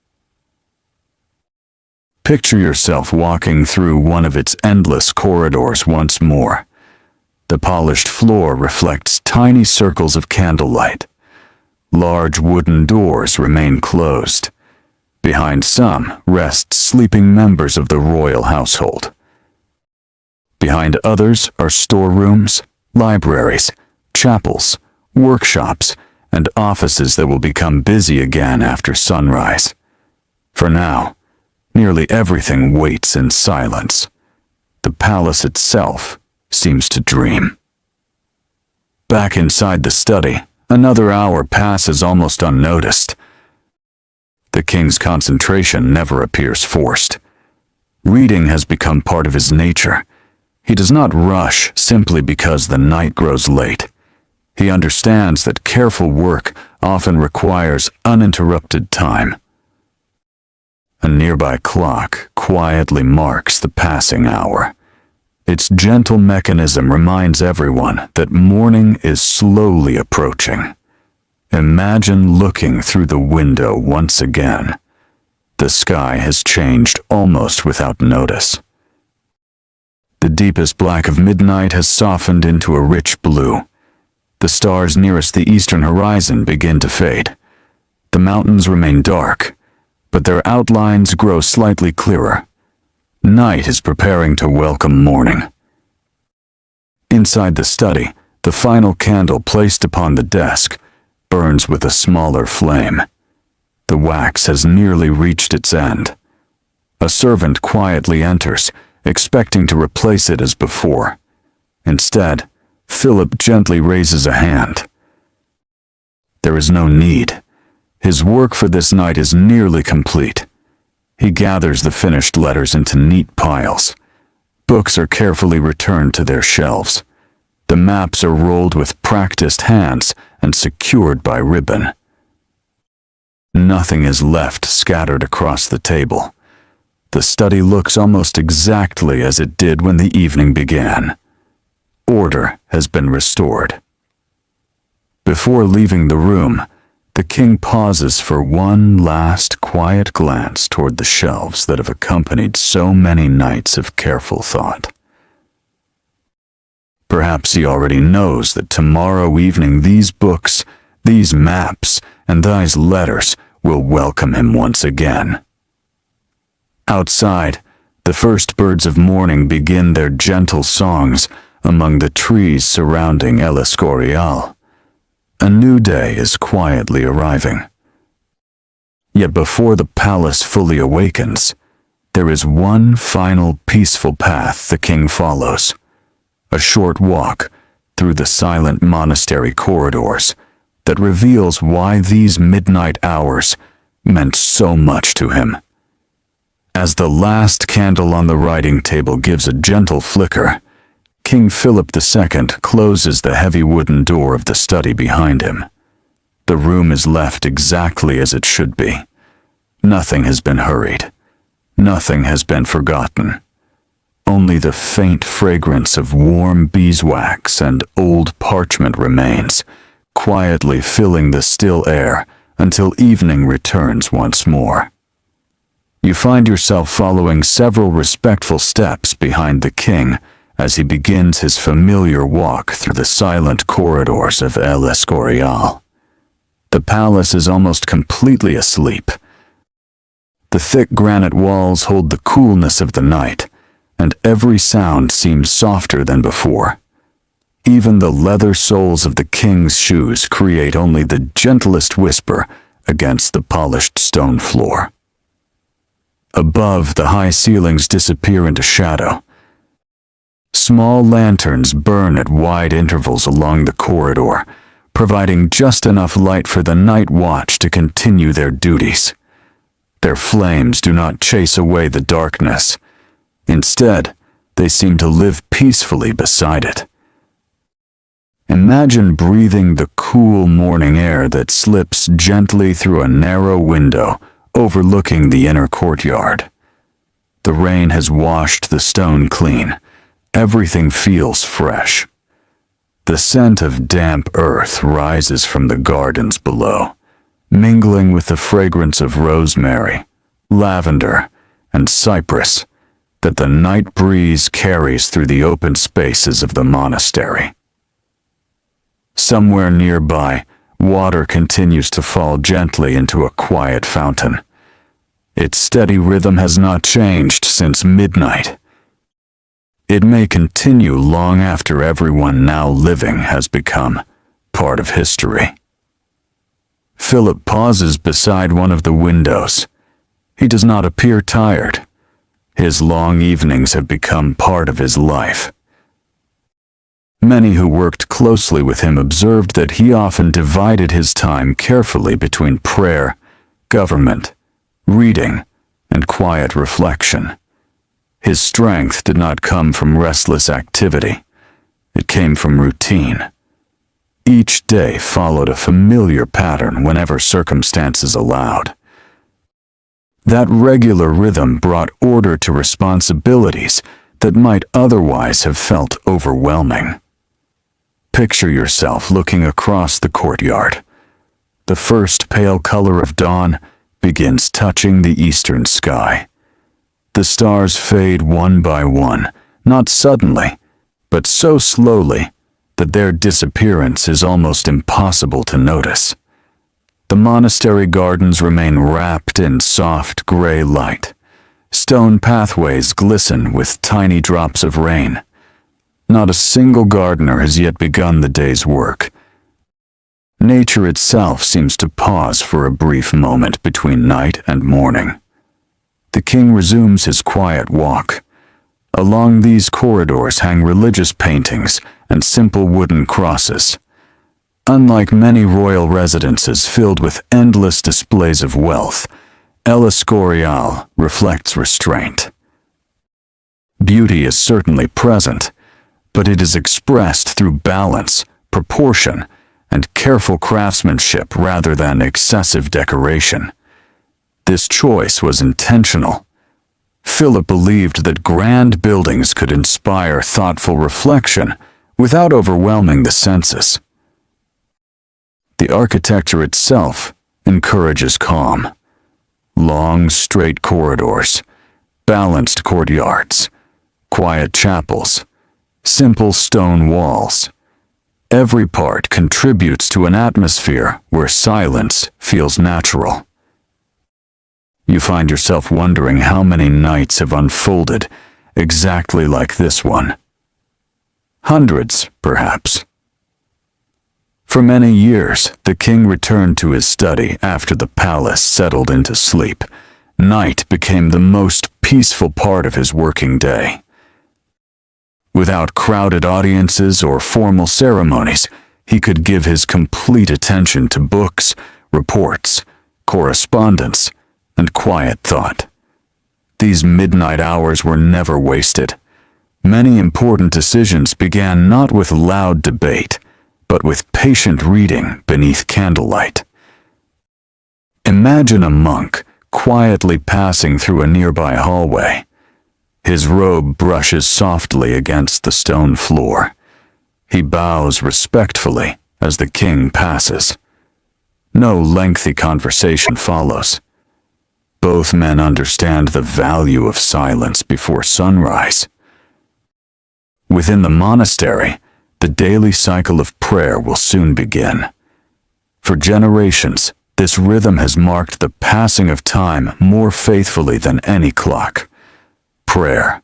Picture yourself walking through one of its endless corridors once more. The polished floor reflects tiny circles of candlelight. Large wooden doors remain closed. Behind some rest sleeping members of the royal household. Behind others are storerooms, libraries, chapels, workshops, and offices that will become busy again after sunrise. For now, nearly everything waits in silence. The palace itself seems to dream. Back inside the study, another hour passes almost unnoticed. The king's concentration never appears forced. Reading has become part of his nature. He does not rush simply because the night grows late. He understands that careful work often requires uninterrupted time. A nearby clock quietly marks the passing hour. Its gentle mechanism reminds everyone that morning is slowly approaching. Imagine looking through the window once again. The sky has changed almost without notice. The deepest black of midnight has softened into a rich blue. The stars nearest the eastern horizon begin to fade. The mountains remain dark, but their outlines grow slightly clearer. Night is preparing to welcome morning. Inside the study, the final candle placed upon the desk burns with a smaller flame. The wax has nearly reached its end. A servant quietly enters, expecting to replace it as before. Instead, Philip gently raises a hand. There is no need. His work for this night is nearly complete. He gathers the finished letters into neat piles. Books are carefully returned to their shelves. The maps are rolled with practiced hands and secured by ribbon. Nothing is left scattered across the table. The study looks almost exactly as it did when the evening began. Order has been restored. Before leaving the room, the king pauses for one last quiet glance toward the shelves that have accompanied so many nights of careful thought. Perhaps he already knows that tomorrow evening these books, these maps, and these letters will welcome him once again. Outside, the first birds of morning begin their gentle songs among the trees surrounding Escorial. A new day is quietly arriving. Yet before the palace fully awakens, there is one final peaceful path the king follows. A short walk through the silent monastery corridors that reveals why these midnight hours meant so much to him. As the last candle on the writing table gives a gentle flicker, King Philip II closes the heavy wooden door of the study behind him. The room is left exactly as it should be. Nothing has been hurried. Nothing has been forgotten. Only the faint fragrance of warm beeswax and old parchment remains, quietly filling the still air until evening returns once more. You find yourself following several respectful steps behind the king as he begins his familiar walk through the silent corridors of Escorial. The palace is almost completely asleep. The thick granite walls hold the coolness of the night, and every sound seems softer than before. Even the leather soles of the king's shoes create only the gentlest whisper against the polished stone floor. Above, the high ceilings disappear into shadow. Small lanterns burn at wide intervals along the corridor, providing just enough light for the night watch to continue their duties. Their flames do not chase away the darkness. Instead, they seem to live peacefully beside it. Imagine breathing the cool morning air that slips gently through a narrow window overlooking the inner courtyard. The rain has washed the stone clean. Everything feels fresh. The scent of damp earth rises from the gardens below, mingling with the fragrance of rosemary, lavender, and cypress that the night breeze carries through the open spaces of the monastery. Somewhere nearby, water continues to fall gently into a quiet fountain. Its steady rhythm has not changed since midnight. It may continue long after everyone now living has become part of history. Philip pauses beside one of the windows. He does not appear tired. His long evenings have become part of his life. Many who worked closely with him observed that he often divided his time carefully between prayer, government, reading, and quiet reflection. His strength did not come from restless activity. It came from routine. Each day followed a familiar pattern whenever circumstances allowed. That regular rhythm brought order to responsibilities that might otherwise have felt overwhelming. Picture yourself looking across the courtyard. The first pale color of dawn begins touching the eastern sky. The stars fade one by one, not suddenly, but so slowly that their disappearance is almost impossible to notice. The monastery gardens remain wrapped in soft gray light. Stone pathways glisten with tiny drops of rain. Not a single gardener has yet begun the day's work. Nature itself seems to pause for a brief moment between night and morning. The king resumes his quiet walk. Along these corridors hang religious paintings and simple wooden crosses. Unlike many royal residences filled with endless displays of wealth, Escorial reflects restraint. Beauty is certainly present, but it is expressed through balance, proportion, and careful craftsmanship rather than excessive decoration. This choice was intentional. Philip believed that grand buildings could inspire thoughtful reflection without overwhelming the senses. The architecture itself encourages calm. Long, straight corridors, balanced courtyards, quiet chapels, simple stone walls. Every part contributes to an atmosphere where silence feels natural. You find yourself wondering how many nights have unfolded exactly like this one. Hundreds, perhaps. For many years, the king returned to his study after the palace settled into sleep. Night became the most peaceful part of his working day. Without crowded audiences or formal ceremonies, he could give his complete attention to books, reports, correspondence, and quiet thought. These midnight hours were never wasted. Many important decisions began not with loud debate, but with patient reading beneath candlelight. Imagine a monk quietly passing through a nearby hallway. His robe brushes softly against the stone floor. He bows respectfully as the king passes. No lengthy conversation follows. Both men understand the value of silence before sunrise. Within the monastery, the daily cycle of prayer will soon begin. For generations, this rhythm has marked the passing of time more faithfully than any clock. Prayer,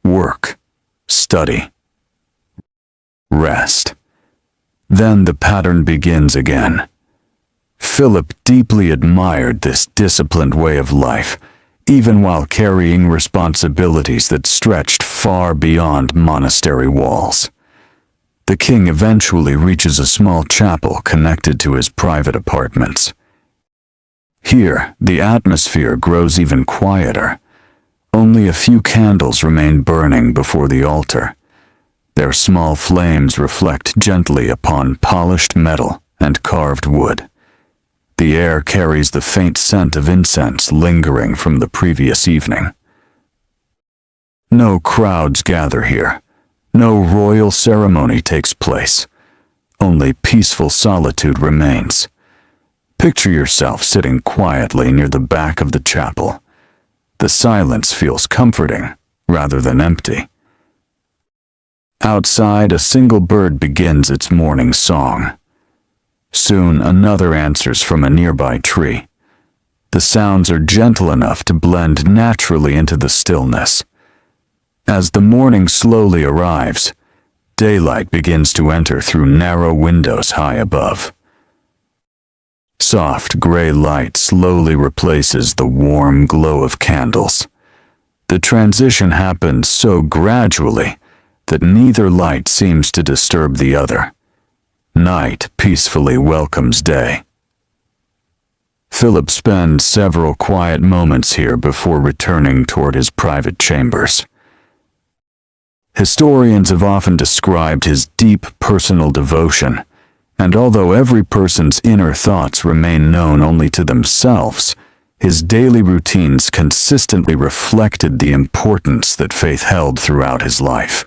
work, study, rest. Then the pattern begins again. Philip deeply admired this disciplined way of life, even while carrying responsibilities that stretched far beyond monastery walls. The king eventually reaches a small chapel connected to his private apartments. Here, the atmosphere grows even quieter. Only a few candles remain burning before the altar. Their small flames reflect gently upon polished metal and carved wood. The air carries the faint scent of incense lingering from the previous evening. No crowds gather here. No royal ceremony takes place. only peaceful solitude remains. Picture yourself sitting quietly near the back of the chapel. The silence feels comforting rather than empty. Outside, a single bird begins its morning song. Soon, another answers from a nearby tree. The sounds are gentle enough to blend naturally into the stillness. As the morning slowly arrives, daylight begins to enter through narrow windows high above. Soft gray light slowly replaces the warm glow of candles. The transition happens so gradually that neither light seems to disturb the other. Night peacefully welcomes day. Philip spends several quiet moments here before returning toward his private chambers. Historians have often described his deep personal devotion, and although every person's inner thoughts remain known only to themselves, his daily routines consistently reflected the importance that faith held throughout his life.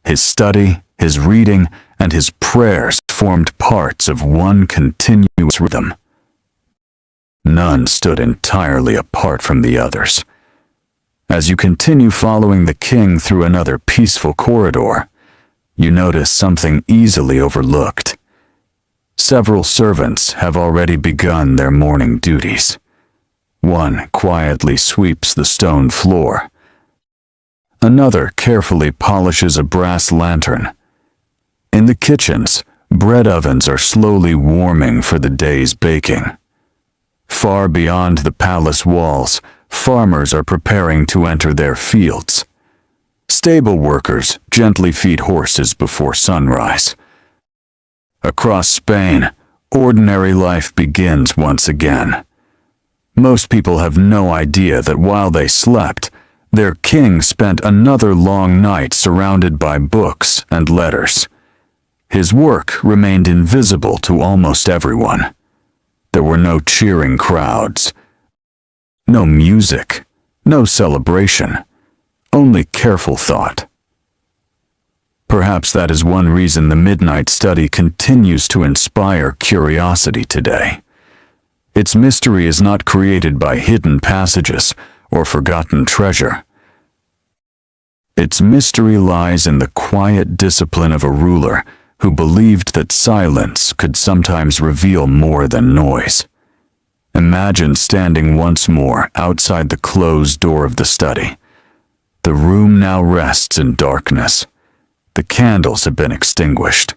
His study, his reading, and his prayers formed parts of one continuous rhythm. None stood entirely apart from the others. As you continue following the king through another peaceful corridor, you notice something easily overlooked. Several servants have already begun their morning duties. One quietly sweeps the stone floor. Another carefully polishes a brass lantern. In the kitchens, bread ovens are slowly warming for the day's baking. Far beyond the palace walls, farmers are preparing to enter their fields. Stable workers gently feed horses before sunrise. Across Spain, ordinary life begins once again. Most people have no idea that while they slept, their king spent another long night surrounded by books and letters. His work remained invisible to almost everyone. There were no cheering crowds, no music, no celebration, only careful thought. Perhaps that is one reason the midnight study continues to inspire curiosity today. Its mystery is not created by hidden passages or forgotten treasure. Its mystery lies in the quiet discipline of a ruler who believed that silence could sometimes reveal more than noise. Imagine standing once more outside the closed door of the study. The room now rests in darkness. The candles have been extinguished.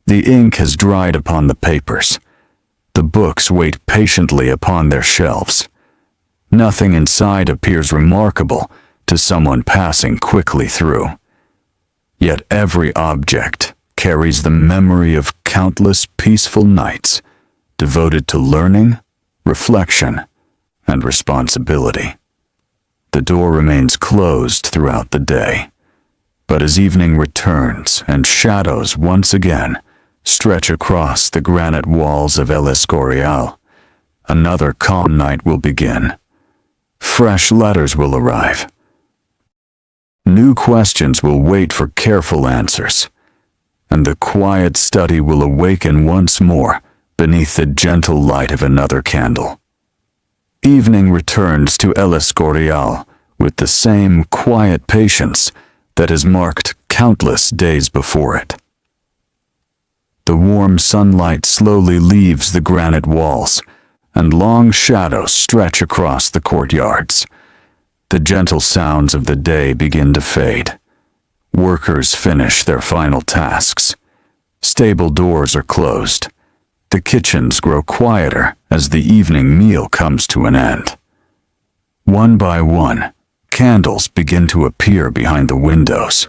The ink has dried upon the papers. The books wait patiently upon their shelves. Nothing inside appears remarkable to someone passing quickly through. Yet every object carries the memory of countless peaceful nights devoted to learning, reflection, and responsibility. The door remains closed throughout the day. But as evening returns and shadows once again stretch across the granite walls of El Escorial, another calm night will begin. Fresh letters will arrive. New questions will wait for careful answers, and the quiet study will awaken once more beneath the gentle light of another candle. Evening returns to El Escorial with the same quiet patience that has marked countless days before it. The warm sunlight slowly leaves the granite walls, and long shadows stretch across the courtyards. The gentle sounds of the day begin to fade. Workers finish their final tasks. Stable doors are closed. The kitchens grow quieter as the evening meal comes to an end. One by one, candles begin to appear behind the windows.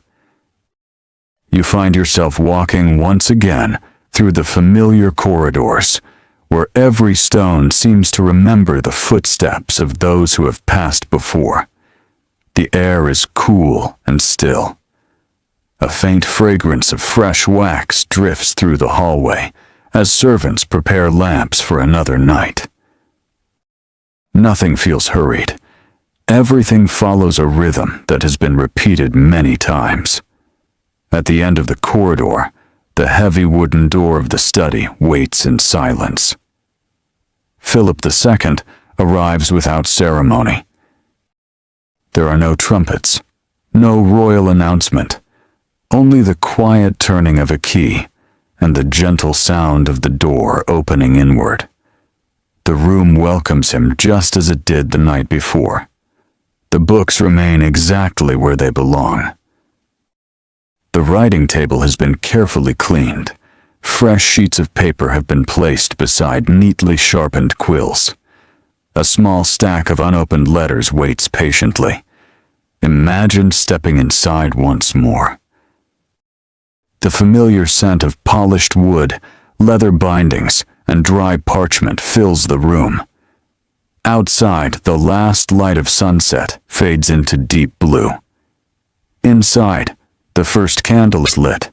You find yourself walking once again through the familiar corridors, where every stone seems to remember the footsteps of those who have passed before. The air is cool and still. A faint fragrance of fresh wax drifts through the hallway as servants prepare lamps for another night. Nothing feels hurried. Everything follows a rhythm that has been repeated many times. At the end of the corridor, The heavy wooden door of the study waits in silence. Philip II arrives without ceremony. There are no trumpets, no royal announcement, only the quiet turning of a key and the gentle sound of the door opening inward. The room welcomes him just as it did the night before. The books remain exactly where they belong. The writing table has been carefully cleaned. Fresh sheets of paper have been placed beside neatly sharpened quills. A small stack of unopened letters waits patiently. Imagine stepping inside once more. The familiar scent of polished wood, leather bindings, and dry parchment fills the room. Outside, the last light of sunset fades into deep blue. Inside, the first candle is lit.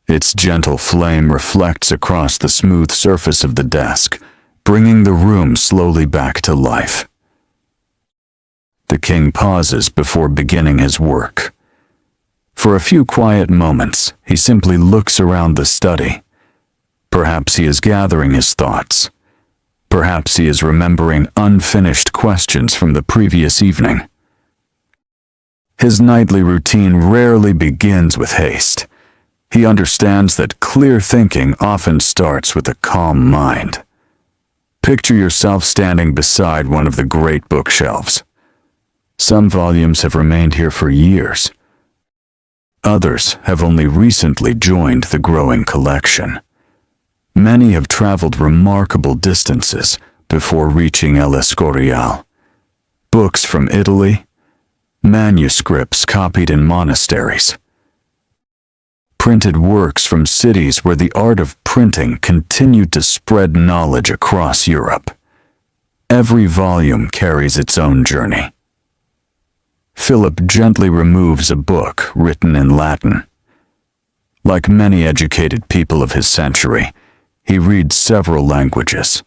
Its gentle flame reflects across the smooth surface of the desk, bringing the room slowly back to life. The king pauses before beginning his work. For a few quiet moments, he simply looks around the study. Perhaps he is gathering his thoughts. Perhaps he is remembering unfinished questions from the previous evening. His nightly routine rarely begins with haste. He understands that clear thinking often starts with a calm mind. Picture yourself standing beside one of the great bookshelves. Some volumes have remained here for years. Others have only recently joined the growing collection. Many have traveled remarkable distances before reaching El Escorial. Books from Italy, manuscripts copied in monasteries, printed works from cities where the art of printing continued to spread knowledge across Europe. Every volume carries its own journey. Philip gently removes a book written in Latin. Like many educated people of his century, he reads several languages.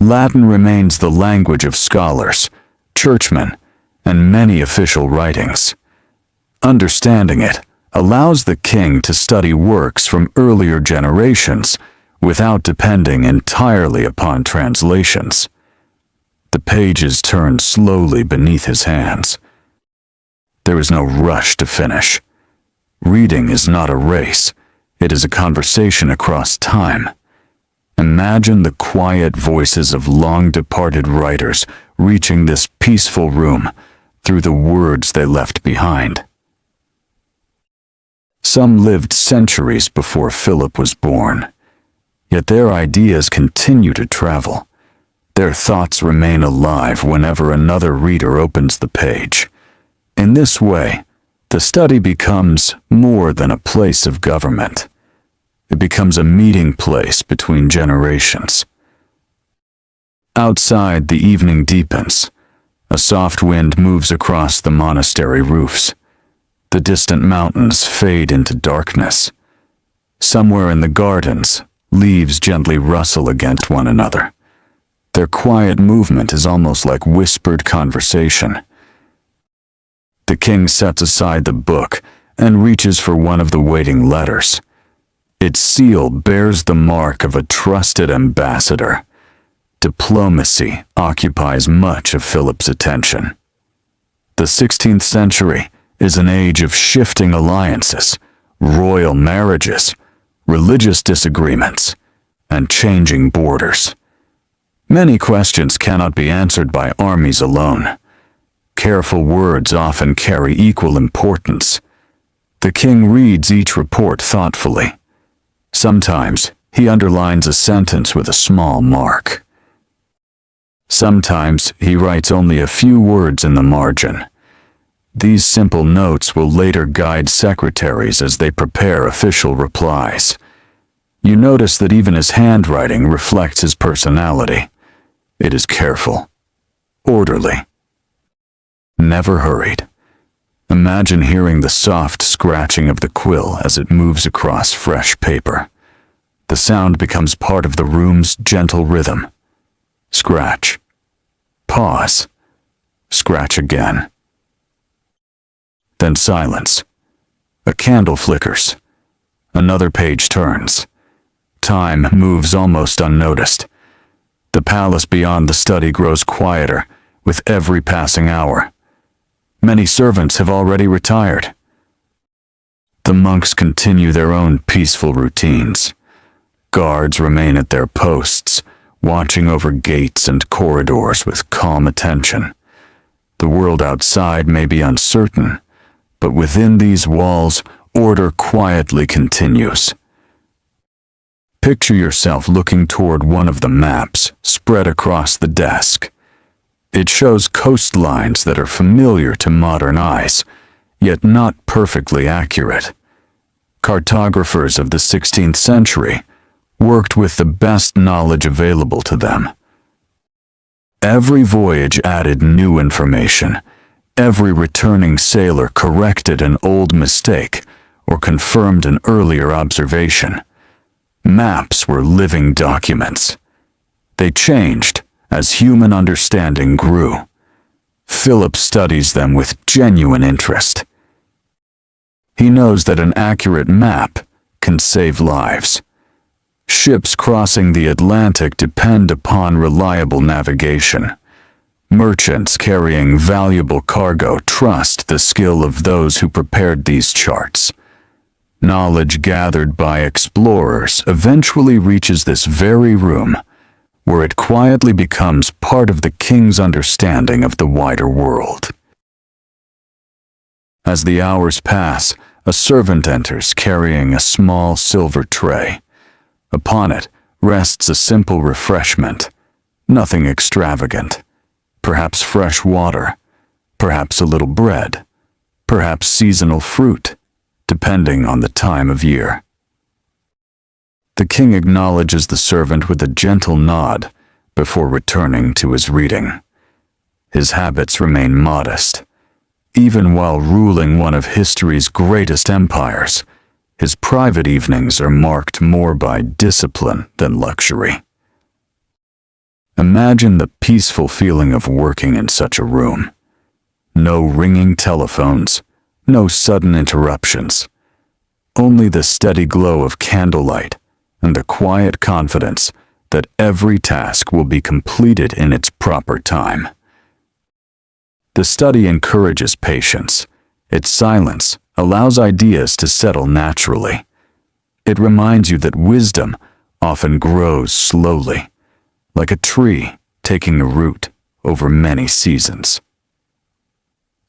Latin remains the language of scholars, churchmen, and many official writings. Understanding it allows the king to study works from earlier generations without depending entirely upon translations. The pages turn slowly beneath his hands. There is no rush to finish. Reading is not a race. It is a conversation across time. Imagine the quiet voices of long-departed writers reaching this peaceful room through the words they left behind. Some lived centuries before Philip was born, yet their ideas continue to travel. Their thoughts remain alive whenever another reader opens the page. In this way, the study becomes more than a place of government. It becomes a meeting place between generations. Outside, the evening deepens. A soft wind moves across the monastery roofs. The distant mountains fade into darkness. Somewhere in the gardens, leaves gently rustle against one another. Their quiet movement is almost like whispered conversation. The king sets aside the book and reaches for one of the waiting letters. Its seal bears the mark of a trusted ambassador. Diplomacy occupies much of Philip's attention. The 16th century is an age of shifting alliances, royal marriages, religious disagreements, and changing borders. Many questions cannot be answered by armies alone. Careful words often carry equal importance. The king reads each report thoughtfully. Sometimes he underlines a sentence with a small mark. Sometimes he writes only a few words in the margin. These simple notes will later guide secretaries as they prepare official replies. You notice that even his handwriting reflects his personality. It is careful, orderly, never hurried. Imagine hearing the soft scratching of the quill as it moves across fresh paper. The sound becomes part of the room's gentle rhythm. Scratch. Pause. Scratch again. Then silence. A candle flickers. Another page turns. Time moves almost unnoticed. The palace beyond the study grows quieter with every passing hour. Many servants have already retired. The monks continue their own peaceful routines. Guards remain at their posts, watching over gates and corridors with calm attention. The world outside may be uncertain, but within these walls, order quietly continues. Picture yourself looking toward one of the maps spread across the desk. It shows coastlines that are familiar to modern eyes, yet not perfectly accurate. Cartographers of the 16th century worked with the best knowledge available to them. Every voyage added new information. Every returning sailor corrected an old mistake or confirmed an earlier observation. Maps were living documents. They changed as human understanding grew. Philip studies them with genuine interest. He knows that an accurate map can save lives. Ships crossing the Atlantic depend upon reliable navigation. Merchants carrying valuable cargo trust the skill of those who prepared these charts. Knowledge gathered by explorers eventually reaches this very room, where it quietly becomes part of the king's understanding of the wider world. As the hours pass, a servant enters carrying a small silver tray. Upon it rests a simple refreshment, nothing extravagant. Perhaps fresh water, perhaps a little bread, perhaps seasonal fruit, depending on the time of year. The king acknowledges the servant with a gentle nod before returning to his reading. His habits remain modest. Even while ruling one of history's greatest empires, his private evenings are marked more by discipline than luxury. Imagine the peaceful feeling of working in such a room. No ringing telephones, no sudden interruptions. Only the steady glow of candlelight and the quiet confidence that every task will be completed in its proper time. The study encourages patience. Its silence allows ideas to settle naturally. It reminds you that wisdom often grows slowly, like a tree taking a root over many seasons.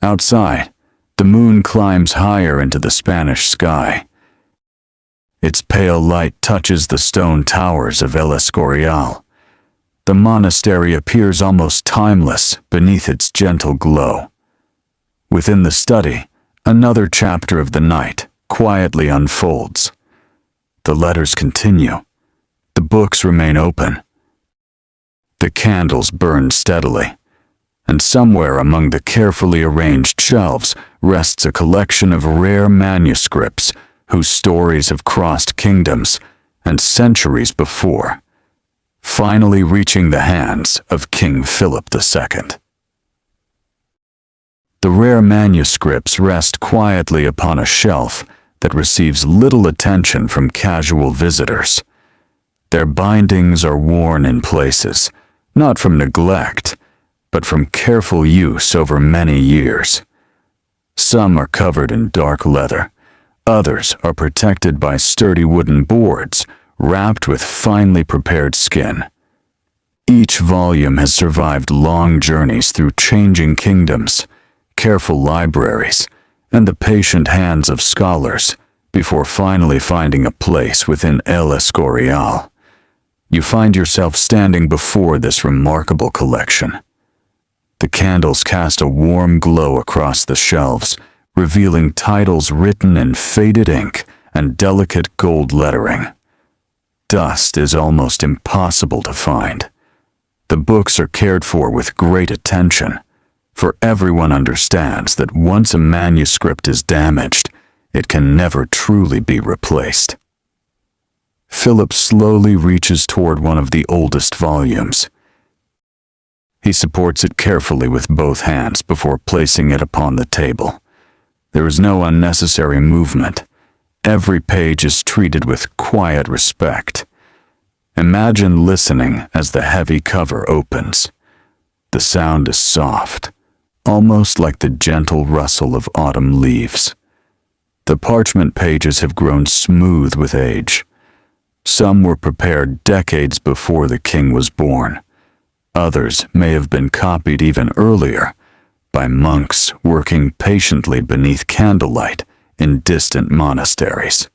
Outside, the moon climbs higher into the Spanish sky. Its pale light touches the stone towers of El Escorial. The monastery appears almost timeless beneath its gentle glow. Within the study, another chapter of the night quietly unfolds. The letters continue. The books remain open. The candles burn steadily, and somewhere among the carefully arranged shelves rests a collection of rare manuscripts whose stories have crossed kingdoms and centuries before, finally reaching the hands of King Philip II. The rare manuscripts rest quietly upon a shelf that receives little attention from casual visitors. Their bindings are worn in places, not from neglect, but from careful use over many years. Some are covered in dark leather. Others are protected by sturdy wooden boards wrapped with finely prepared skin. Each volume has survived long journeys through changing kingdoms, careful libraries, and the patient hands of scholars before finally finding a place within El Escorial. You find yourself standing before this remarkable collection. The candles cast a warm glow across the shelves, revealing titles written in faded ink and delicate gold lettering. Dust is almost impossible to find. The books are cared for with great attention, for everyone understands that once a manuscript is damaged, it can never truly be replaced. Philip slowly reaches toward one of the oldest volumes. He supports it carefully with both hands before placing it upon the table. There is no unnecessary movement. every page is treated with quiet respect. Imagine listening as the heavy cover opens. The sound is soft, almost like the gentle rustle of autumn leaves. The parchment pages have grown smooth with age. Some were prepared decades before the king was born. Others may have been copied even earlier, by monks working patiently beneath candlelight in distant monasteries.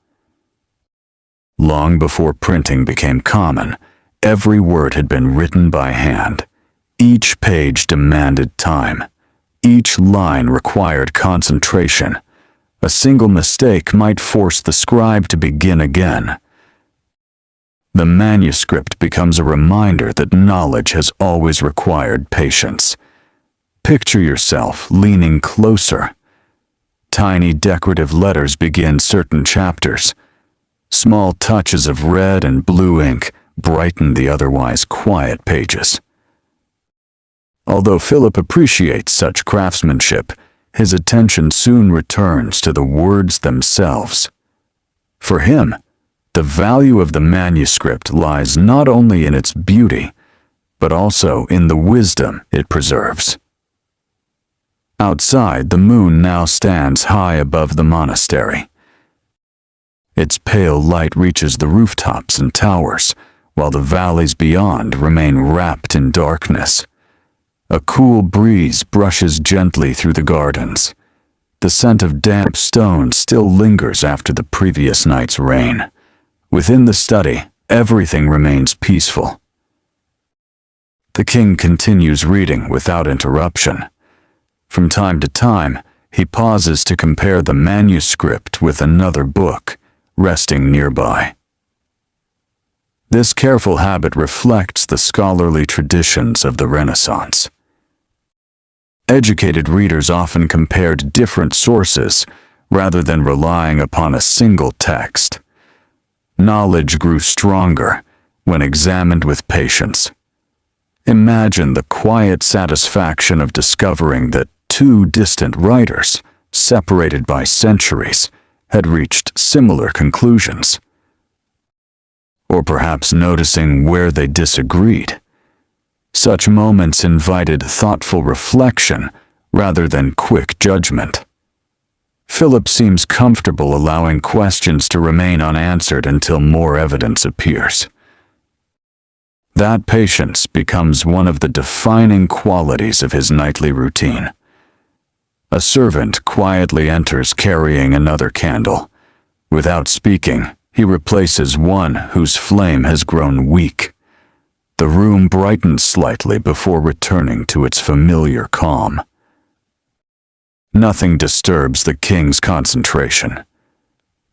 Long before printing became common, every word had been written by hand. Each page demanded time. Each line required concentration. A single mistake might force the scribe to begin again. The manuscript becomes a reminder that knowledge has always required patience. Picture yourself leaning closer. Tiny decorative letters begin certain chapters. Small touches of red and blue ink brighten the otherwise quiet pages. Although Philip appreciates such craftsmanship, his attention soon returns to the words themselves. For him, the value of the manuscript lies not only in its beauty, but also in the wisdom it preserves. Outside, the moon now stands high above the monastery. Its pale light reaches the rooftops and towers, while the valleys beyond remain wrapped in darkness. A cool breeze brushes gently through the gardens. The scent of damp stone still lingers after the previous night's rain. Within the study, everything remains peaceful. The king continues reading without interruption. From time to time, he pauses to compare the manuscript with another book, resting nearby. This careful habit reflects the scholarly traditions of the Renaissance. Educated readers often compared different sources rather than relying upon a single text. Knowledge grew stronger when examined with patience. Imagine the quiet satisfaction of discovering that two distant writers, separated by centuries, had reached similar conclusions. Or perhaps noticing where they disagreed. Such moments invited thoughtful reflection rather than quick judgment. Philip seems comfortable allowing questions to remain unanswered until more evidence appears. That patience becomes one of the defining qualities of his nightly routine. A servant quietly enters carrying another candle. Without speaking, he replaces one whose flame has grown weak. The room brightens slightly before returning to its familiar calm. Nothing disturbs the king's concentration.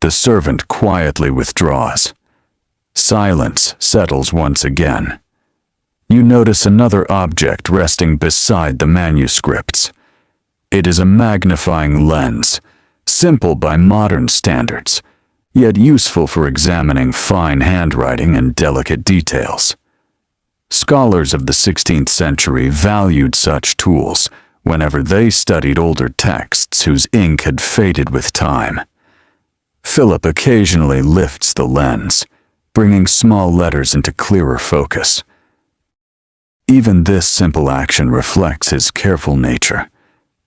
The servant quietly withdraws. Silence settles once again. You notice another object resting beside the manuscripts. It is a magnifying lens, simple by modern standards, yet useful for examining fine handwriting and delicate details. Scholars of the 16th century valued such tools whenever they studied older texts whose ink had faded with time. Philip occasionally lifts the lens, bringing small letters into clearer focus. Even this simple action reflects his careful nature.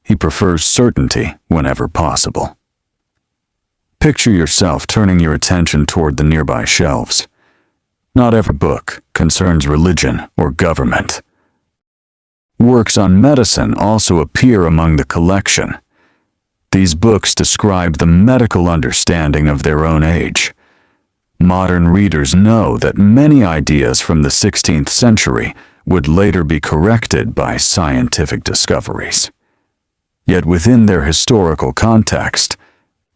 He prefers certainty whenever possible. Picture yourself turning your attention toward the nearby shelves. Not every book concerns religion or government. Works on medicine also appear among the collection. These books describe the medical understanding of their own age. Modern readers know that many ideas from the 16th century would later be corrected by scientific discoveries. Yet within their historical context,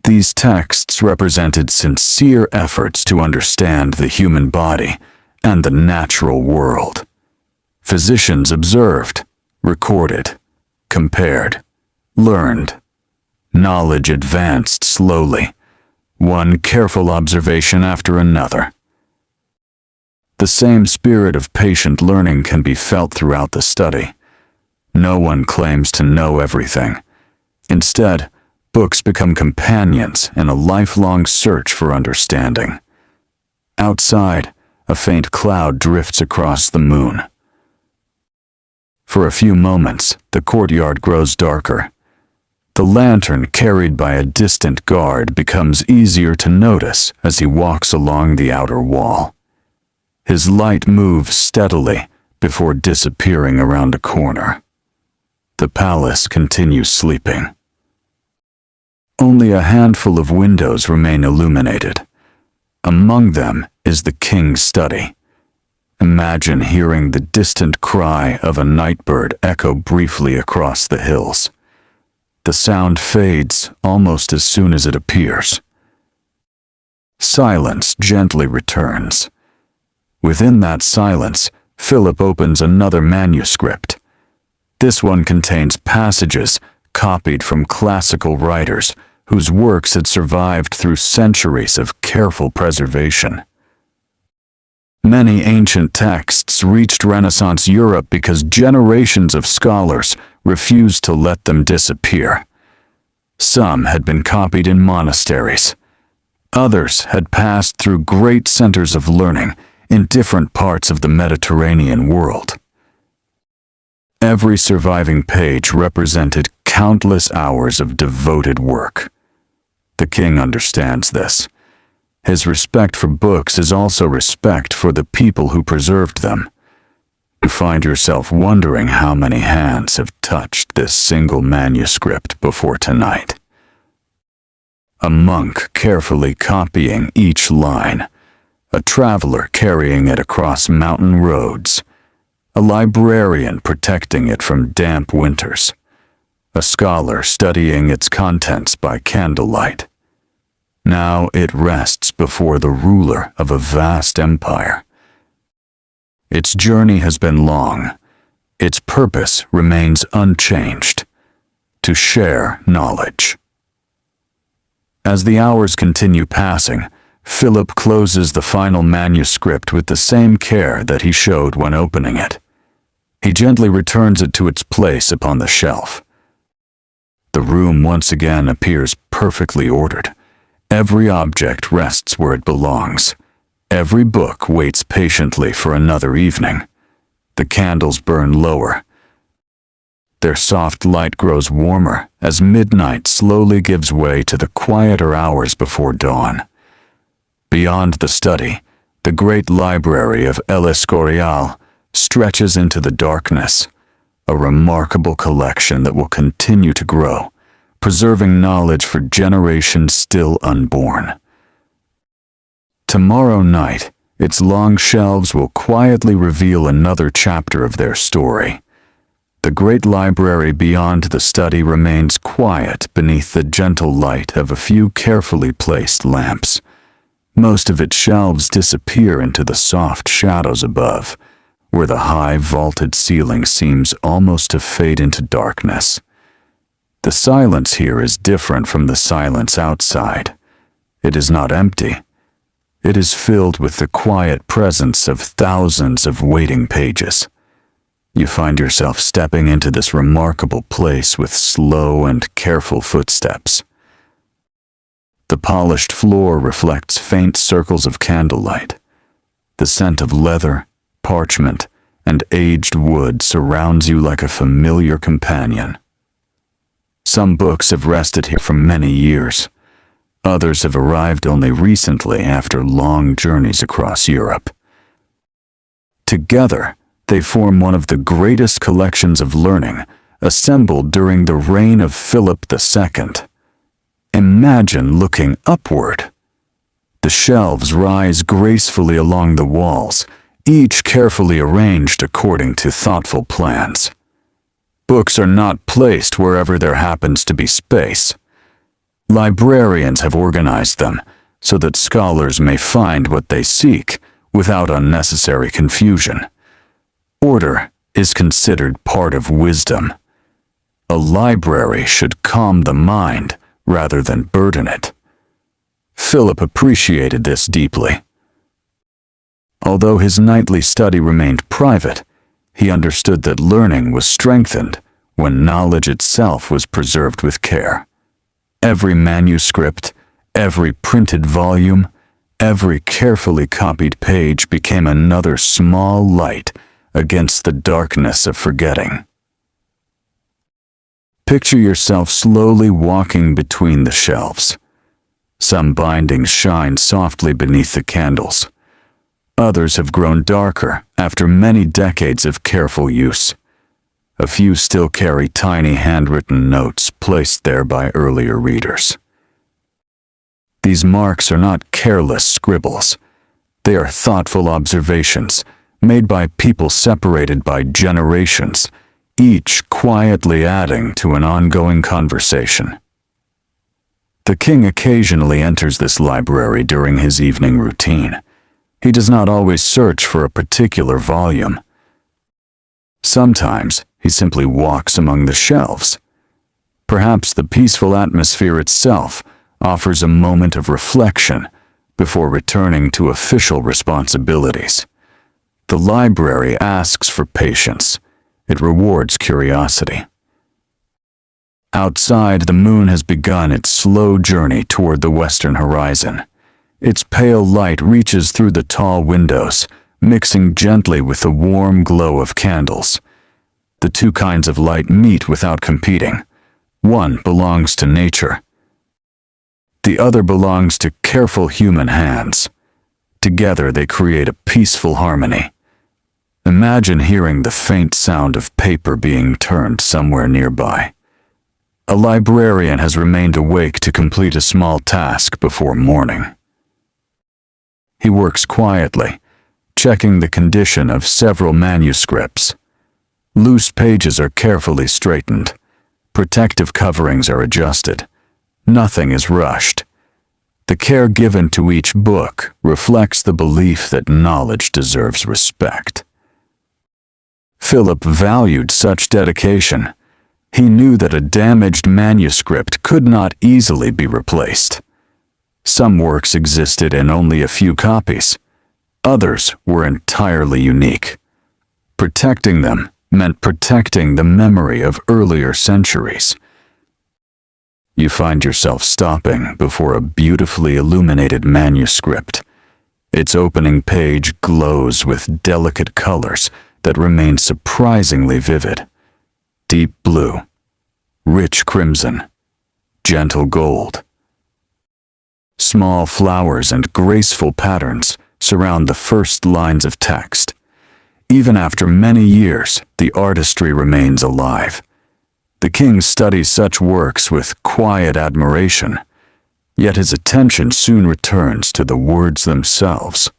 these texts represented sincere efforts to understand the human body and the natural world. Physicians observed, recorded, compared, learned. Knowledge advanced slowly, one careful observation after another. The same spirit of patient learning can be felt throughout the study. No one claims to know everything. Instead, Books become companions in a lifelong search for understanding. Outside, a faint cloud drifts across the moon. For a few moments, the courtyard grows darker. The lantern carried by a distant guard becomes easier to notice as he walks along the outer wall. His light moves steadily before disappearing around a corner. The palace continues sleeping. Only a handful of windows remain illuminated. Among them is the king's study. Imagine hearing the distant cry of a nightbird echo briefly across the hills. The sound fades almost as soon as it appears. Silence gently returns. Within that silence, Philip opens another manuscript. This one contains passages copied from classical writers whose works had survived through centuries of careful preservation. Many ancient texts reached Renaissance Europe because generations of scholars refused to let them disappear. Some had been copied in monasteries. Others had passed through great centers of learning in different parts of the Mediterranean world. Every surviving page represented countless hours of devoted work. The king understands this. His respect for books is also respect for the people who preserved them. You find yourself wondering how many hands have touched this single manuscript before tonight. A monk carefully copying each line, a traveler carrying it across mountain roads, a librarian protecting it from damp winters, a scholar studying its contents by candlelight. Now it rests before the ruler of a vast empire. Its journey has been long. Its purpose remains unchanged: to share knowledge. As the hours continue passing, Philip closes the final manuscript with the same care that he showed when opening it. He gently returns it to its place upon the shelf. The room once again appears perfectly ordered. Every object rests where it belongs. Every book waits patiently for another evening. The candles burn lower. Their soft light grows warmer as midnight slowly gives way to the quieter hours before dawn. Beyond the study, the great library of Escorial stretches into the darkness, a remarkable collection that will continue to grow, preserving knowledge for generations still unborn. Tomorrow night, its long shelves will quietly reveal another chapter of their story. The great library beyond the study remains quiet beneath the gentle light of a few carefully placed lamps. Most of its shelves disappear into the soft shadows above, where the high vaulted ceiling seems almost to fade into darkness. The silence here is different from the silence outside. It is not empty. It is filled with the quiet presence of thousands of waiting pages. You find yourself stepping into this remarkable place with slow and careful footsteps. The polished floor reflects faint circles of candlelight. The scent of leather, parchment, and aged wood surrounds you like a familiar companion. Some books have rested here for many years. Others have arrived only recently after long journeys across Europe. Together, they form one of the greatest collections of learning assembled during the reign of Philip II. Imagine looking upward. The shelves rise gracefully along the walls, each carefully arranged according to thoughtful plans. Books are not placed wherever there happens to be space. Librarians have organized them so that scholars may find what they seek without unnecessary confusion. Order is considered part of wisdom. A library should calm the mind rather than burden it. Philip appreciated this deeply. Although his nightly study remained private, he understood that learning was strengthened when knowledge itself was preserved with care. Every manuscript, every printed volume, every carefully copied page became another small light against the darkness of forgetting. Picture yourself slowly walking between the shelves. Some bindings shine softly beneath the candles. Others have grown darker after many decades of careful use. A few still carry tiny handwritten notes placed there by earlier readers. These marks are not careless scribbles. They are thoughtful observations made by people separated by generations, each quietly adding to an ongoing conversation. The king occasionally enters this library during his evening routine. He does not always search for a particular volume. Sometimes he simply walks among the shelves. Perhaps the peaceful atmosphere itself offers a moment of reflection before returning to official responsibilities. The library asks for patience. It rewards curiosity. Outside, the moon has begun its slow journey toward the western horizon. Its pale light reaches through the tall windows, mixing gently with the warm glow of candles. The two kinds of light meet without competing. One belongs to nature. The other belongs to careful human hands. Together they create a peaceful harmony. Imagine hearing the faint sound of paper being turned somewhere nearby. A librarian has remained awake to complete a small task before morning. He works quietly, checking the condition of several manuscripts. Loose pages are carefully straightened. Protective coverings are adjusted. Nothing is rushed. The care given to each book reflects the belief that knowledge deserves respect. Philip valued such dedication. He knew that a damaged manuscript could not easily be replaced. Some works existed in only a few copies. Others were entirely unique. Protecting them meant protecting the memory of earlier centuries. You find yourself stopping before a beautifully illuminated manuscript. Its opening page glows with delicate colors that remain surprisingly vivid. Deep blue, rich crimson, gentle gold. Small flowers and graceful patterns surround the first lines of text. Even after many years, the artistry remains alive. The king studies such works with quiet admiration, yet his attention soon returns to the words themselves.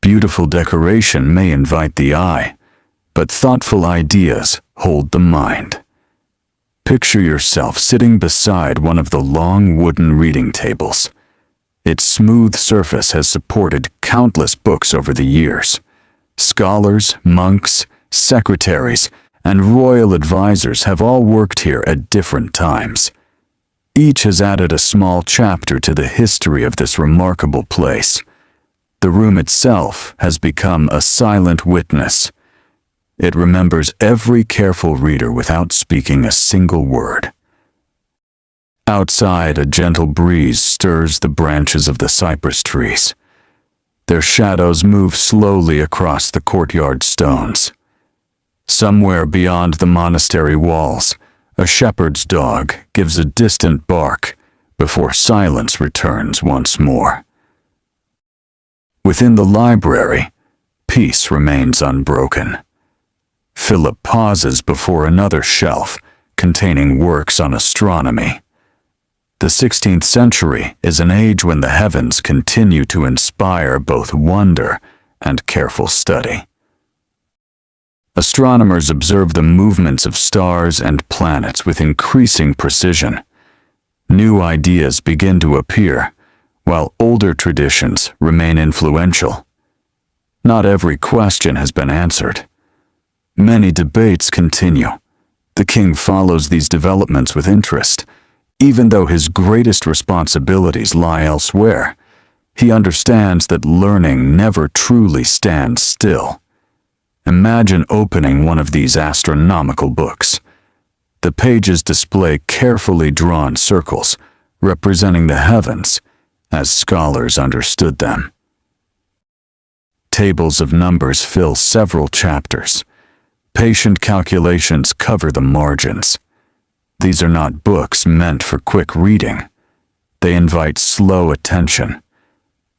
Beautiful decoration may invite the eye, but thoughtful ideas hold the mind. Picture yourself sitting beside one of the long wooden reading tables. Its smooth surface has supported countless books over the years. Scholars, monks, secretaries, and royal advisors have all worked here at different times. Each has added a small chapter to the history of this remarkable place. The room itself has become a silent witness. It remembers every careful reader without speaking a single word. Outside, a gentle breeze stirs the branches of the cypress trees. Their shadows move slowly across the courtyard stones. Somewhere beyond the monastery walls, a shepherd's dog gives a distant bark before silence returns once more. Within the library, peace remains unbroken. Philip pauses before another shelf containing works on astronomy. The 16th century is an age when the heavens continue to inspire both wonder and careful study. Astronomers observe the movements of stars and planets with increasing precision. New ideas begin to appear, while older traditions remain influential. Not every question has been answered. Many debates continue. The king follows these developments with interest. Even though his greatest responsibilities lie elsewhere, he understands that learning never truly stands still. Imagine opening one of these astronomical books. The pages display carefully drawn circles, representing the heavens, as scholars understood them. Tables of numbers fill several chapters. Patient calculations cover the margins. These are not books meant for quick reading. They invite slow attention,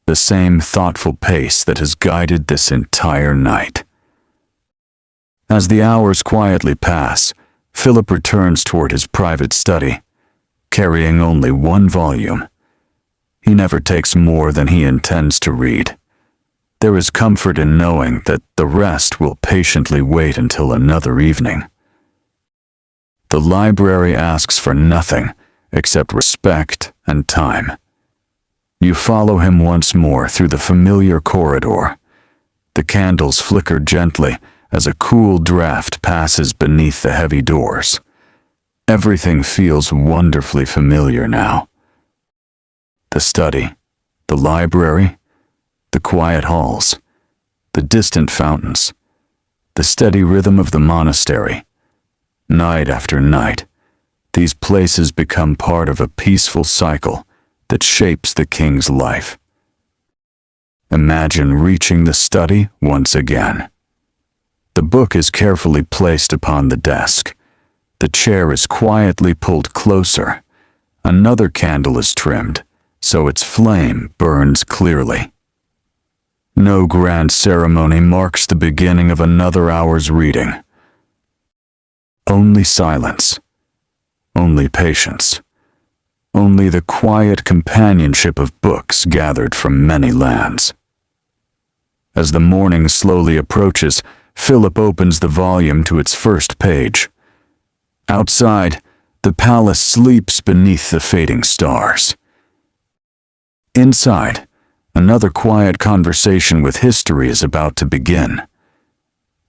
the same thoughtful pace that has guided this entire night. As the hours quietly pass, Philip returns toward his private study, carrying only one volume. He never takes more than he intends to read. There is comfort in knowing that the rest will patiently wait until another evening. The library asks for nothing except respect and time. You follow him once more through the familiar corridor. The candles flicker gently as a cool draft passes beneath the heavy doors. Everything feels wonderfully familiar now. The study, the library, the quiet halls, the distant fountains, the steady rhythm of the monastery. Night after night, these places become part of a peaceful cycle that shapes the king's life. Imagine reaching the study once again. The book is carefully placed upon the desk. The chair is quietly pulled closer. Another candle is trimmed, so its flame burns clearly. No grand ceremony marks the beginning of another hour's reading. Only silence, only patience, only the quiet companionship of books gathered from many lands. As the morning slowly approaches, Philip opens the volume to its first page. Outside, the palace sleeps beneath the fading stars. Inside, another quiet conversation with history is about to begin.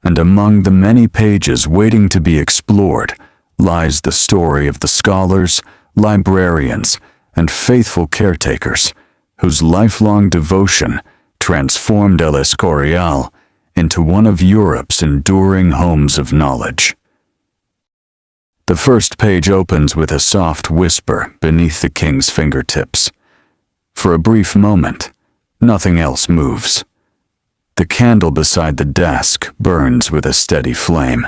And among the many pages waiting to be explored lies the story of the scholars, librarians, and faithful caretakers whose lifelong devotion transformed El Escorial into one of Europe's enduring homes of knowledge. The first page opens with a soft whisper beneath the king's fingertips. For a brief moment, nothing else moves. The candle beside the desk burns with a steady flame,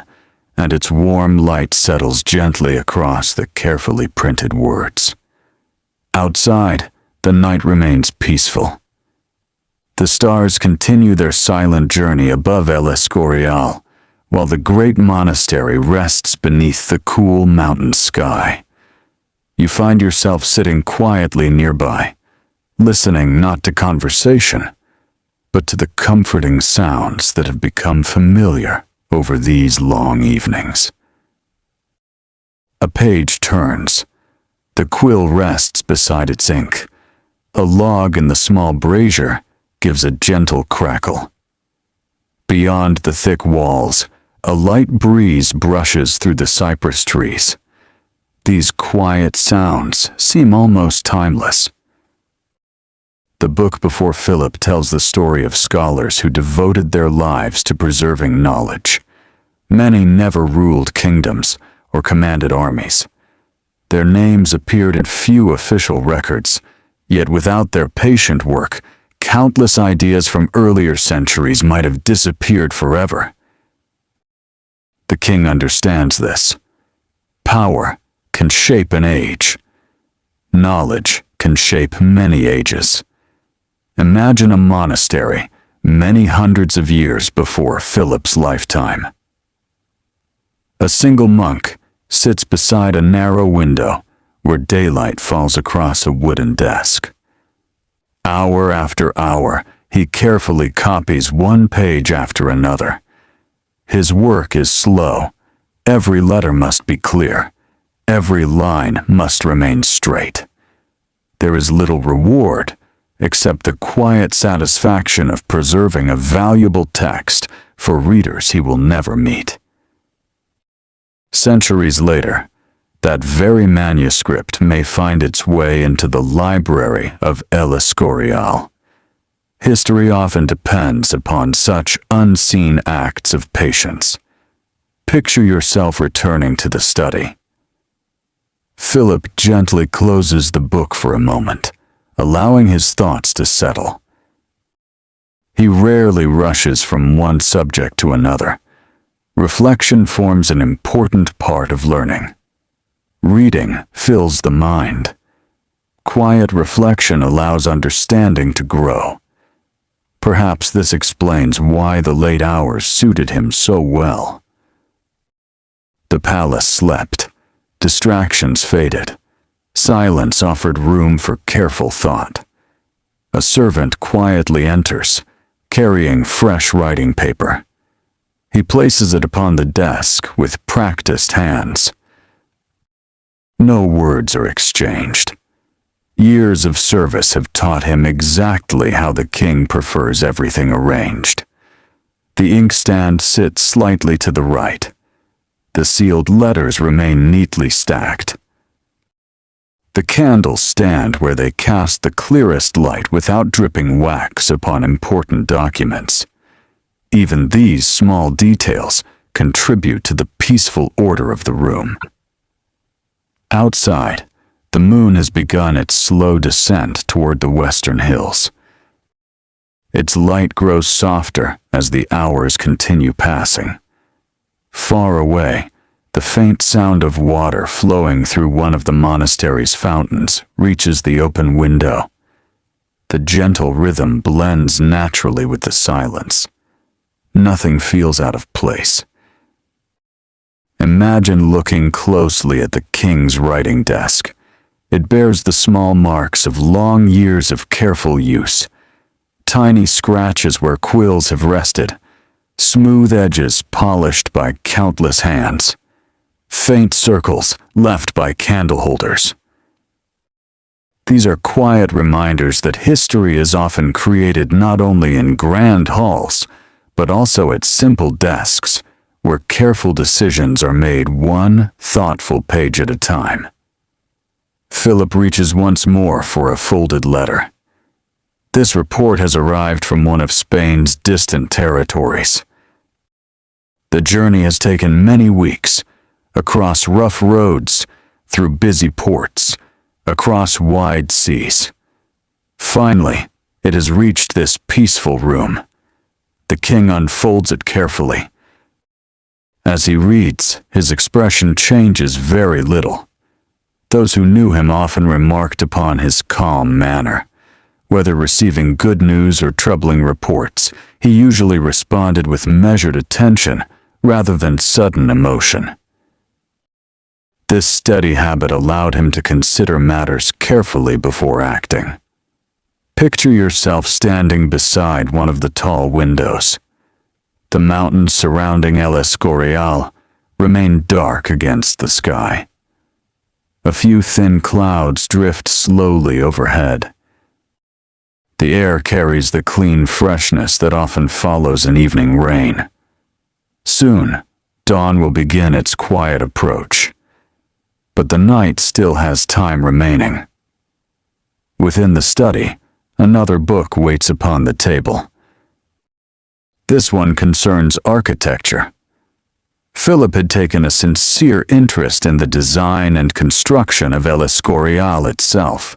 and its warm light settles gently across the carefully printed words. Outside, the night remains peaceful. The stars continue their silent journey above El Escorial, while the great monastery rests beneath the cool mountain sky. You find yourself sitting quietly nearby, listening not to conversation, but to the comforting sounds that have become familiar over these long evenings. A page turns. The quill rests beside its ink. A log in the small brazier gives a gentle crackle. Beyond the thick walls, a light breeze brushes through the cypress trees. These quiet sounds seem almost timeless. The book before Philip tells the story of scholars who devoted their lives to preserving knowledge. Many never ruled kingdoms or commanded armies. Their names appeared in few official records, yet without their patient work, countless ideas from earlier centuries might have disappeared forever. The king understands this. Power can shape an age. Knowledge can shape many ages. Imagine a monastery many hundreds of years before Philip's lifetime. A single monk sits beside a narrow window where daylight falls across a wooden desk. Hour after hour, he carefully copies one page after another. His work is slow. Every letter must be clear. Every line must remain straight. There is little reward, except the quiet satisfaction of preserving a valuable text for readers he will never meet. Centuries later, that very manuscript may find its way into the library of El Escorial. History often depends upon such unseen acts of patience. Picture yourself returning to the study, Philip gently closes the book for a moment, allowing his thoughts to settle. He rarely rushes from one subject to another. Reflection forms an important part of learning. Reading fills the mind. Quiet reflection allows understanding to grow. Perhaps this explains why the late hours suited him so well. The palace slept. Distractions faded. Silence offered room for careful thought. A servant quietly enters, carrying fresh writing paper. He places it upon the desk with practiced hands. No words are exchanged. Years of service have taught him exactly how the king prefers everything arranged. The inkstand sits slightly to the right. The sealed letters remain neatly stacked. The candles stand where they cast the clearest light without dripping wax upon important documents. Even these small details contribute to the peaceful order of the room. Outside, the moon has begun its slow descent toward the western hills. Its light grows softer as the hours continue passing. Far away, the faint sound of water flowing through one of the monastery's fountains reaches the open window. The gentle rhythm blends naturally with the silence. Nothing feels out of place. Imagine looking closely at the king's writing desk. It bears the small marks of long years of careful use. Tiny scratches where quills have rested. Smooth edges polished by countless hands. Faint circles left by candle holders. These are quiet reminders that history is often created not only in grand halls, but also at simple desks, where careful decisions are made one thoughtful page at a time. Philip reaches once more for a folded letter. This report has arrived from one of Spain's distant territories. The journey has taken many weeks, across rough roads, through busy ports, across wide seas. Finally, it has reached this peaceful room. The king unfolds it carefully. As he reads, his expression changes very little. Those who knew him often remarked upon his calm manner. Whether receiving good news or troubling reports, he usually responded with measured attention rather than sudden emotion. This steady habit allowed him to consider matters carefully before acting. Picture yourself standing beside one of the tall windows. The mountains surrounding El Escorial remain dark against the sky. A few thin clouds drift slowly overhead. The air carries the clean freshness that often follows an evening rain. Soon, dawn will begin its quiet approach. But the night still has time remaining. Within the study, another book waits upon the table. This one concerns architecture. Philip had taken a sincere interest in the design and construction of El Escorial itself.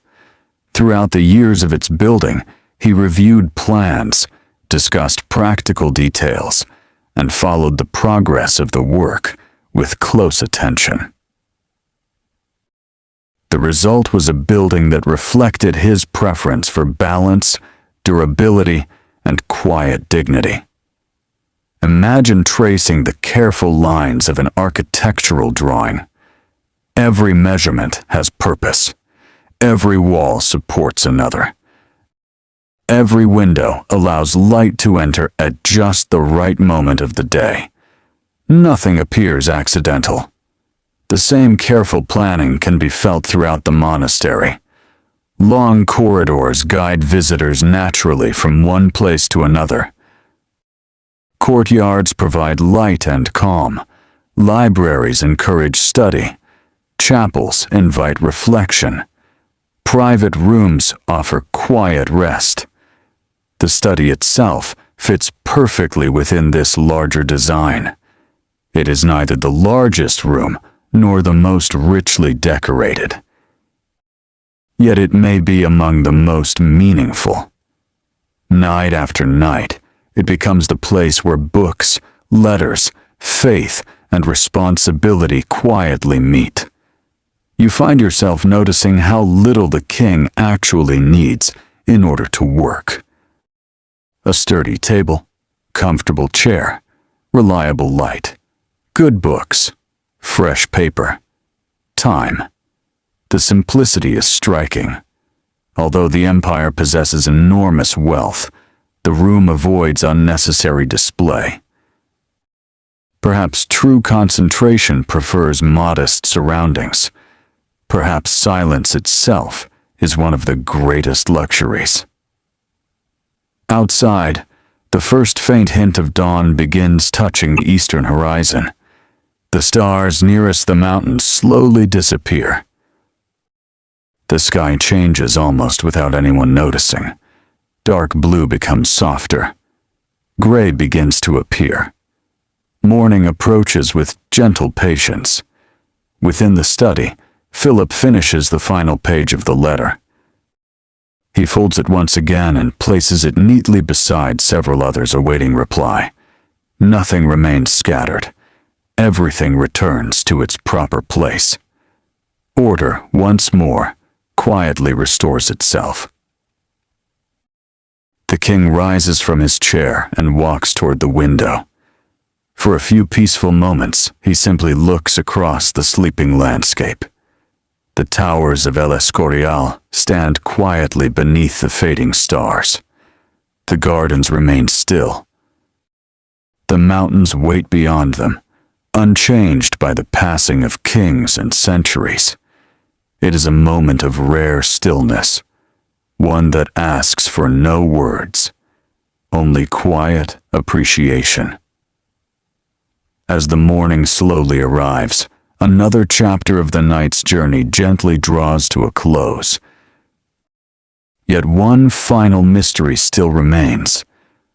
Throughout the years of its building, he reviewed plans, discussed practical details, and followed the progress of the work with close attention. The result was a building that reflected his preference for balance, durability, and quiet dignity. Imagine tracing the careful lines of an architectural drawing. Every measurement has purpose. Every wall supports another. Every window allows light to enter at just the right moment of the day. Nothing appears accidental. The same careful planning can be felt throughout the monastery. Long corridors guide visitors naturally from one place to another. Courtyards provide light and calm. Libraries encourage study. Chapels invite reflection. Private rooms offer quiet rest. The study itself fits perfectly within this larger design. It is neither the largest room nor the most richly decorated. Yet it may be among the most meaningful. Night after night, it becomes the place where books, letters, faith, and responsibility quietly meet. You find yourself noticing how little the king actually needs in order to work. A sturdy table, comfortable chair, reliable light, good books, fresh paper, time. The simplicity is striking. Although the empire possesses enormous wealth, the room avoids unnecessary display. Perhaps true concentration prefers modest surroundings. Perhaps silence itself is one of the greatest luxuries. Outside, the first faint hint of dawn begins touching the eastern horizon. The stars nearest the mountains slowly disappear. The sky changes almost without anyone noticing. Dark blue becomes softer. Gray begins to appear. Morning approaches with gentle patience. Within the study, Philip finishes the final page of the letter. He folds it once again and places it neatly beside several others awaiting reply. Nothing remains scattered. Everything returns to its proper place. Order, once more, quietly restores itself. The king rises from his chair and walks toward the window. For a few peaceful moments, he simply looks across the sleeping landscape. The towers of Escorial stand quietly beneath the fading stars. The gardens remain still. The mountains wait beyond them, unchanged by the passing of kings and centuries. It is a moment of rare stillness, one that asks for no words, only quiet appreciation. As the morning slowly arrives, another chapter of the night's journey gently draws to a close. Yet one final mystery still remains,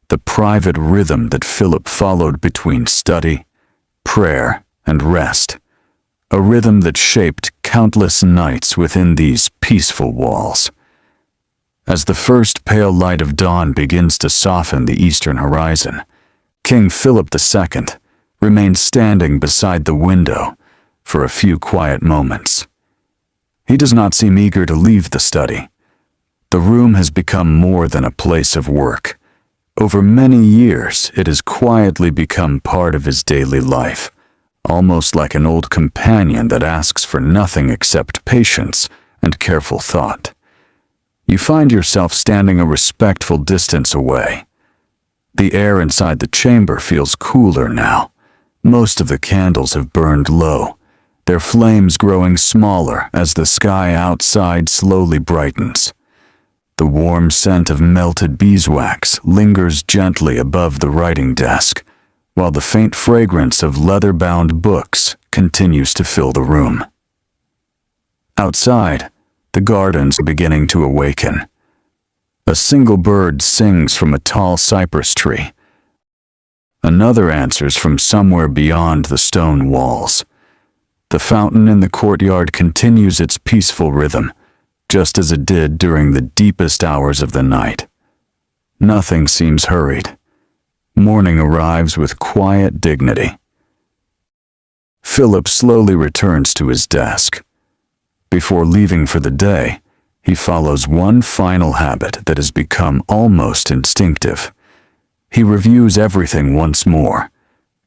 the private rhythm that Philip followed between study, prayer, and rest, a rhythm that shaped countless nights within these peaceful walls. As the first pale light of dawn begins to soften the eastern horizon, King Philip II remains standing beside the window for a few quiet moments. He does not seem eager to leave the study. The room has become more than a place of work. Over many years, it has quietly become part of his daily life, almost like an old companion that asks for nothing except patience and careful thought. You find yourself standing a respectful distance away. The air inside the chamber feels cooler now. Most of the candles have burned low, their flames growing smaller as the sky outside slowly brightens. The warm scent of melted beeswax lingers gently above the writing desk, while the faint fragrance of leather-bound books continues to fill the room. Outside, the gardens are beginning to awaken. A single bird sings from a tall cypress tree. Another answers from somewhere beyond the stone walls. The fountain in the courtyard continues its peaceful rhythm, just as it did during the deepest hours of the night. Nothing seems hurried. Morning arrives with quiet dignity. Philip slowly returns to his desk. Before leaving for the day, he follows one final habit that has become almost instinctive. He reviews everything once more.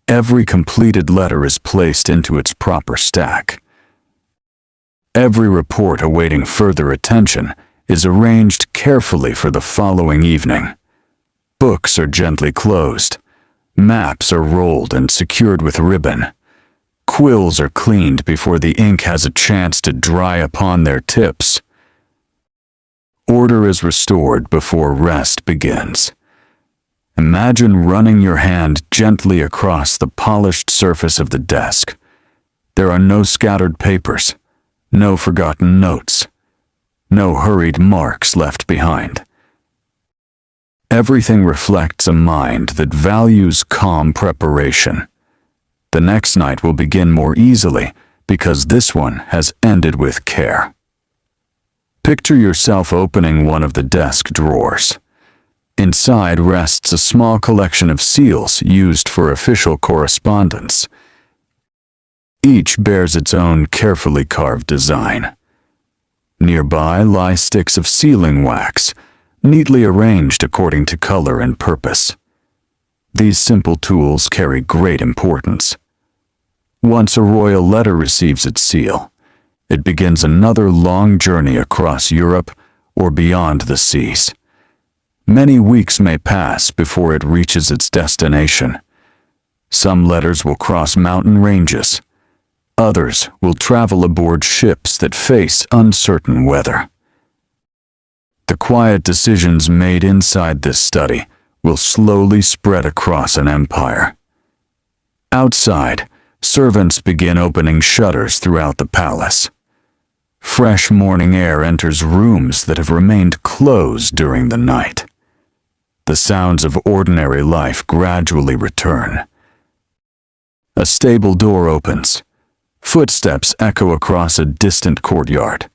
Every completed letter is placed into its proper stack. Every report awaiting further attention is arranged carefully for the following evening. Books are gently closed. Maps are rolled and secured with ribbon. Quills are cleaned before the ink has a chance to dry upon their tips. Order is restored before rest begins. Imagine running your hand gently across the polished surface of the desk. There are no scattered papers, no forgotten notes, no hurried marks left behind. Everything reflects a mind that values calm preparation. The next night will begin more easily because this one has ended with care. Picture yourself opening one of the desk drawers. Inside rests a small collection of seals used for official correspondence. Each bears its own carefully carved design. Nearby lie sticks of sealing wax, neatly arranged according to color and purpose. These simple tools carry great importance. Once a royal letter receives its seal, it begins another long journey across Europe or beyond the seas. Many weeks may pass before it reaches its destination. Some letters will cross mountain ranges. Others will travel aboard ships that face uncertain weather. The quiet decisions made inside this study will slowly spread across an empire. Outside, servants begin opening shutters throughout the palace. Fresh morning air enters rooms that have remained closed during the night. The sounds of ordinary life gradually return. A stable door opens. Footsteps echo across a distant courtyard.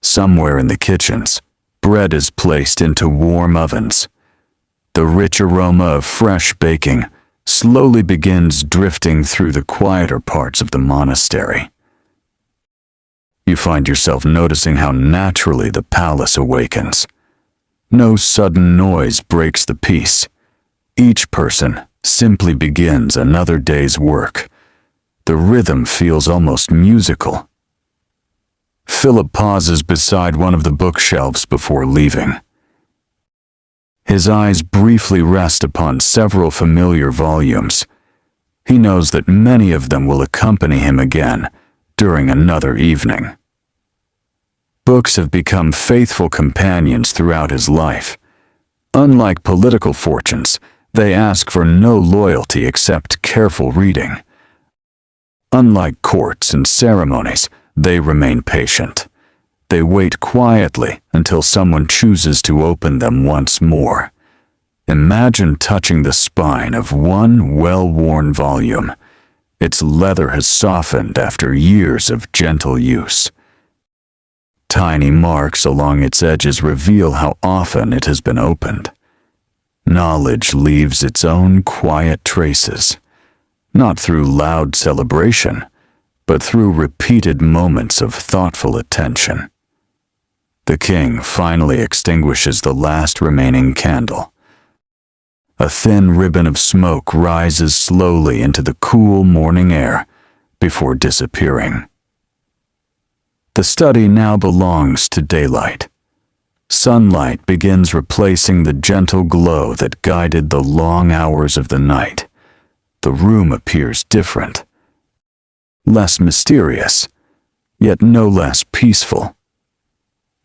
Somewhere in the kitchens, bread is placed into warm ovens. The rich aroma of fresh baking slowly begins drifting through the quieter parts of the monastery. You find yourself noticing how naturally the palace awakens. No sudden noise breaks the peace. Each person simply begins another day's work. The rhythm feels almost musical. Philip pauses beside one of the bookshelves before leaving. His eyes briefly rest upon several familiar volumes. He knows that many of them will accompany him again during another evening. Books have become faithful companions throughout his life. Unlike political fortunes, they ask for no loyalty except careful reading. Unlike courts and ceremonies, they remain patient. They wait quietly until someone chooses to open them once more. Imagine touching the spine of one well-worn volume. Its leather has softened after years of gentle use. Tiny marks along its edges reveal how often it has been opened. Knowledge leaves its own quiet traces, not through loud celebration, but through repeated moments of thoughtful attention. The king finally extinguishes the last remaining candle. A thin ribbon of smoke rises slowly into the cool morning air before disappearing. The study now belongs to daylight. Sunlight begins replacing the gentle glow that guided the long hours of the night. The room appears different, less mysterious, yet no less peaceful.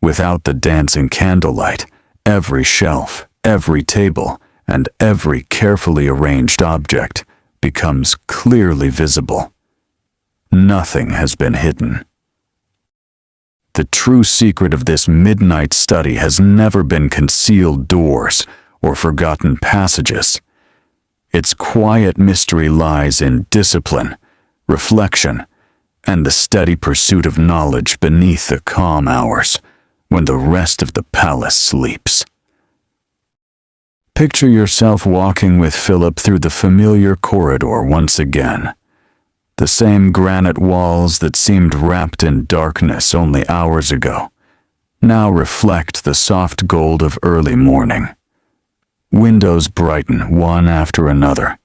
Without the dancing candlelight, every shelf, every table, and every carefully arranged object becomes clearly visible. Nothing has been hidden. The true secret of this midnight study has never been concealed doors or forgotten passages. Its quiet mystery lies in discipline, reflection, and the steady pursuit of knowledge beneath the calm hours when the rest of the palace sleeps. Picture yourself walking with Philip through the familiar corridor once again. The same granite walls that seemed wrapped in darkness only hours ago now reflect the soft gold of early morning. Windows brighten one after another.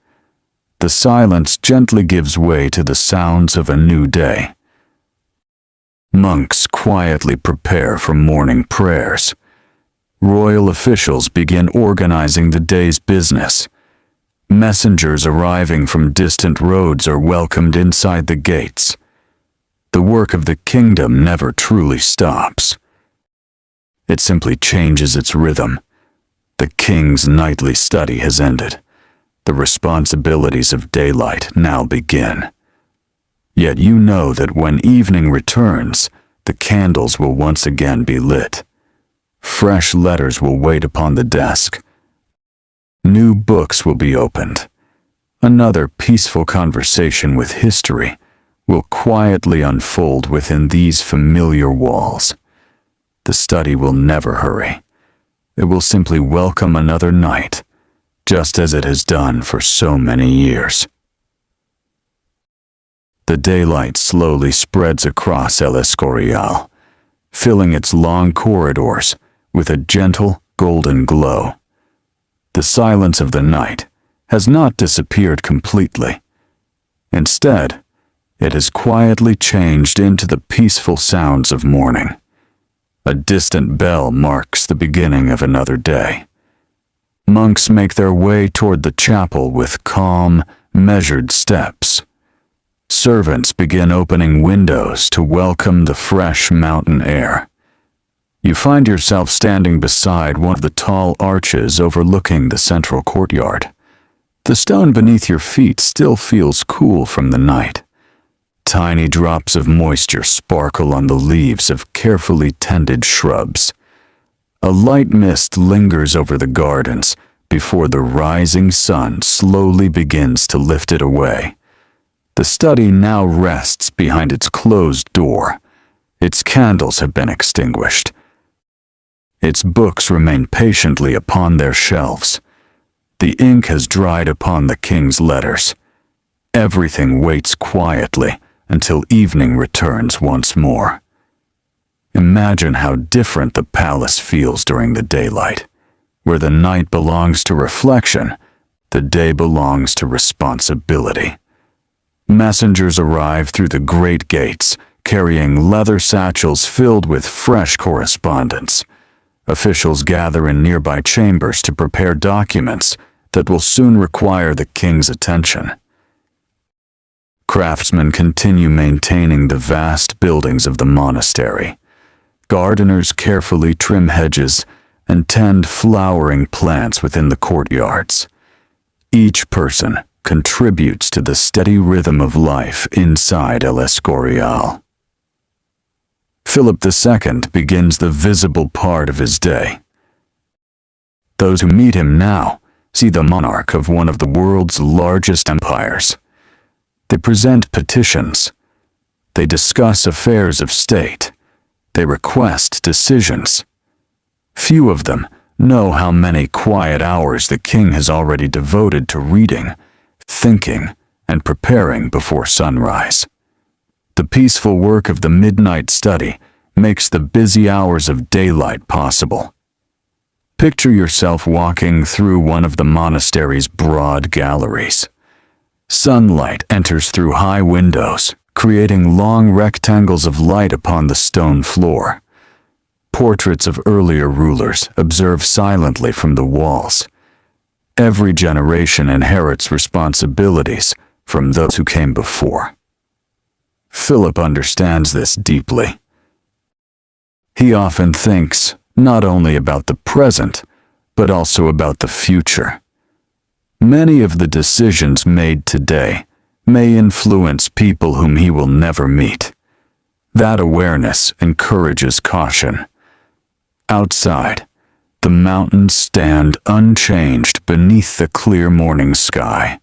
The silence gently gives way to the sounds of a new day. Monks quietly prepare for morning prayers. Royal officials begin organizing the day's business. Messengers arriving from distant roads are welcomed inside the gates. The work of the kingdom never truly stops. It simply changes its rhythm. The king's nightly study has ended. The responsibilities of daylight now begin. Yet you know that when evening returns, the candles will once again be lit. Fresh letters will wait upon the desk. New books will be opened. Another peaceful conversation with history will quietly unfold within these familiar walls. The study will never hurry. It will simply welcome another night, just as it has done for so many years. The daylight slowly spreads across El Escorial, filling its long corridors with a gentle golden glow. The silence of the night has not disappeared completely. Instead, it has quietly changed into the peaceful sounds of morning. A distant bell marks the beginning of another day. Monks make their way toward the chapel with calm, measured steps. Servants begin opening windows to welcome the fresh mountain air. You find yourself standing beside one of the tall arches overlooking the central courtyard. The stone beneath your feet still feels cool from the night. Tiny drops of moisture sparkle on the leaves of carefully tended shrubs. A light mist lingers over the gardens before the rising sun slowly begins to lift it away. The study now rests behind its closed door. Its candles have been extinguished. Its books remain patiently upon their shelves. The ink has dried upon the king's letters. Everything waits quietly until evening returns once more. Imagine how different the palace feels during the daylight. Where the night belongs to reflection, the day belongs to responsibility. Messengers arrive through the great gates, carrying leather satchels filled with fresh correspondence. Officials gather in nearby chambers to prepare documents that will soon require the king's attention. Craftsmen continue maintaining the vast buildings of the monastery. Gardeners carefully trim hedges and tend flowering plants within the courtyards. Each person contributes to the steady rhythm of life inside El Escorial. Philip II begins the visible part of his day. Those who meet him now see the monarch of one of the world's largest empires. They present petitions. They discuss affairs of state. They request decisions. Few of them know how many quiet hours the king has already devoted to reading, thinking, and preparing before sunrise. The peaceful work of the midnight study makes the busy hours of daylight possible. Picture yourself walking through one of the monastery's broad galleries. Sunlight enters through high windows, creating long rectangles of light upon the stone floor. Portraits of earlier rulers observe silently from the walls. Every generation inherits responsibilities from those who came before. Philip understands this deeply. He often thinks not only about the present, but also about the future. Many of the decisions made today may influence people whom he will never meet. That awareness encourages caution. Outside, the mountains stand unchanged beneath the clear morning sky.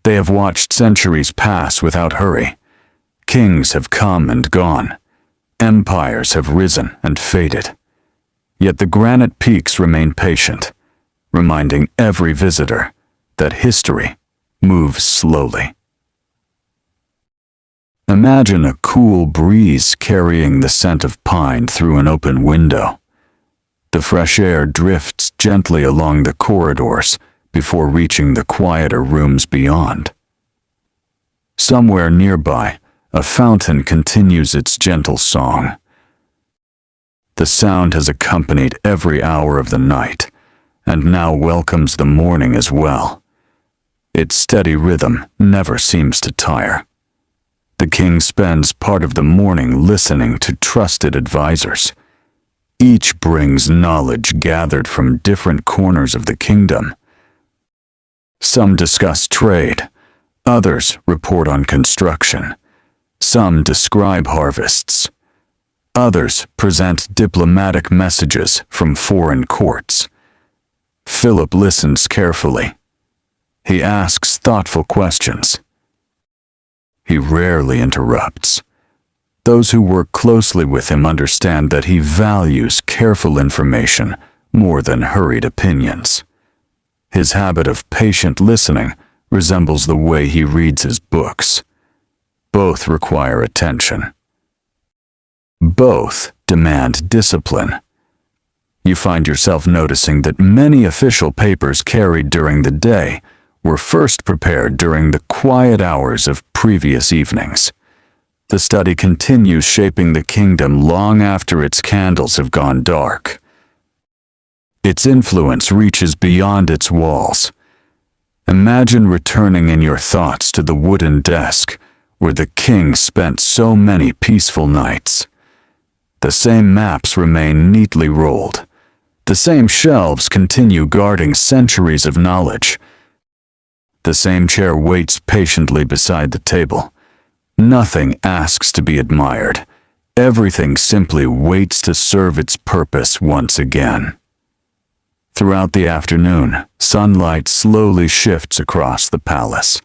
They have watched centuries pass without hurry. Kings have come and gone. Empires have risen and faded. Yet the granite peaks remain patient, reminding every visitor that history moves slowly. Imagine a cool breeze carrying the scent of pine through an open window. The fresh air drifts gently along the corridors before reaching the quieter rooms beyond. Somewhere nearby, a fountain continues its gentle song. The sound has accompanied every hour of the night, and now welcomes the morning as well. Its steady rhythm never seems to tire. The king spends part of the morning listening to trusted advisors. Each brings knowledge gathered from different corners of the kingdom. Some discuss trade, others report on construction. Some describe harvests. Others present diplomatic messages from foreign courts. Philip listens carefully. He asks thoughtful questions. he rarely interrupts. Those who work closely with him understand that he values careful information more than hurried opinions. His habit of patient listening resembles the way he reads his books. Both require attention. Both demand discipline. You find yourself noticing that many official papers carried during the day were first prepared during the quiet hours of previous evenings. The study continues shaping the kingdom long after its candles have gone dark. Its influence reaches beyond its walls. Imagine returning in your thoughts to the wooden desk where the king spent so many peaceful nights. The same maps remain neatly rolled. The same shelves continue guarding centuries of knowledge. The same chair waits patiently beside the table. Nothing asks to be admired. Everything simply waits to serve its purpose once again. Throughout the afternoon, sunlight slowly shifts across the palace.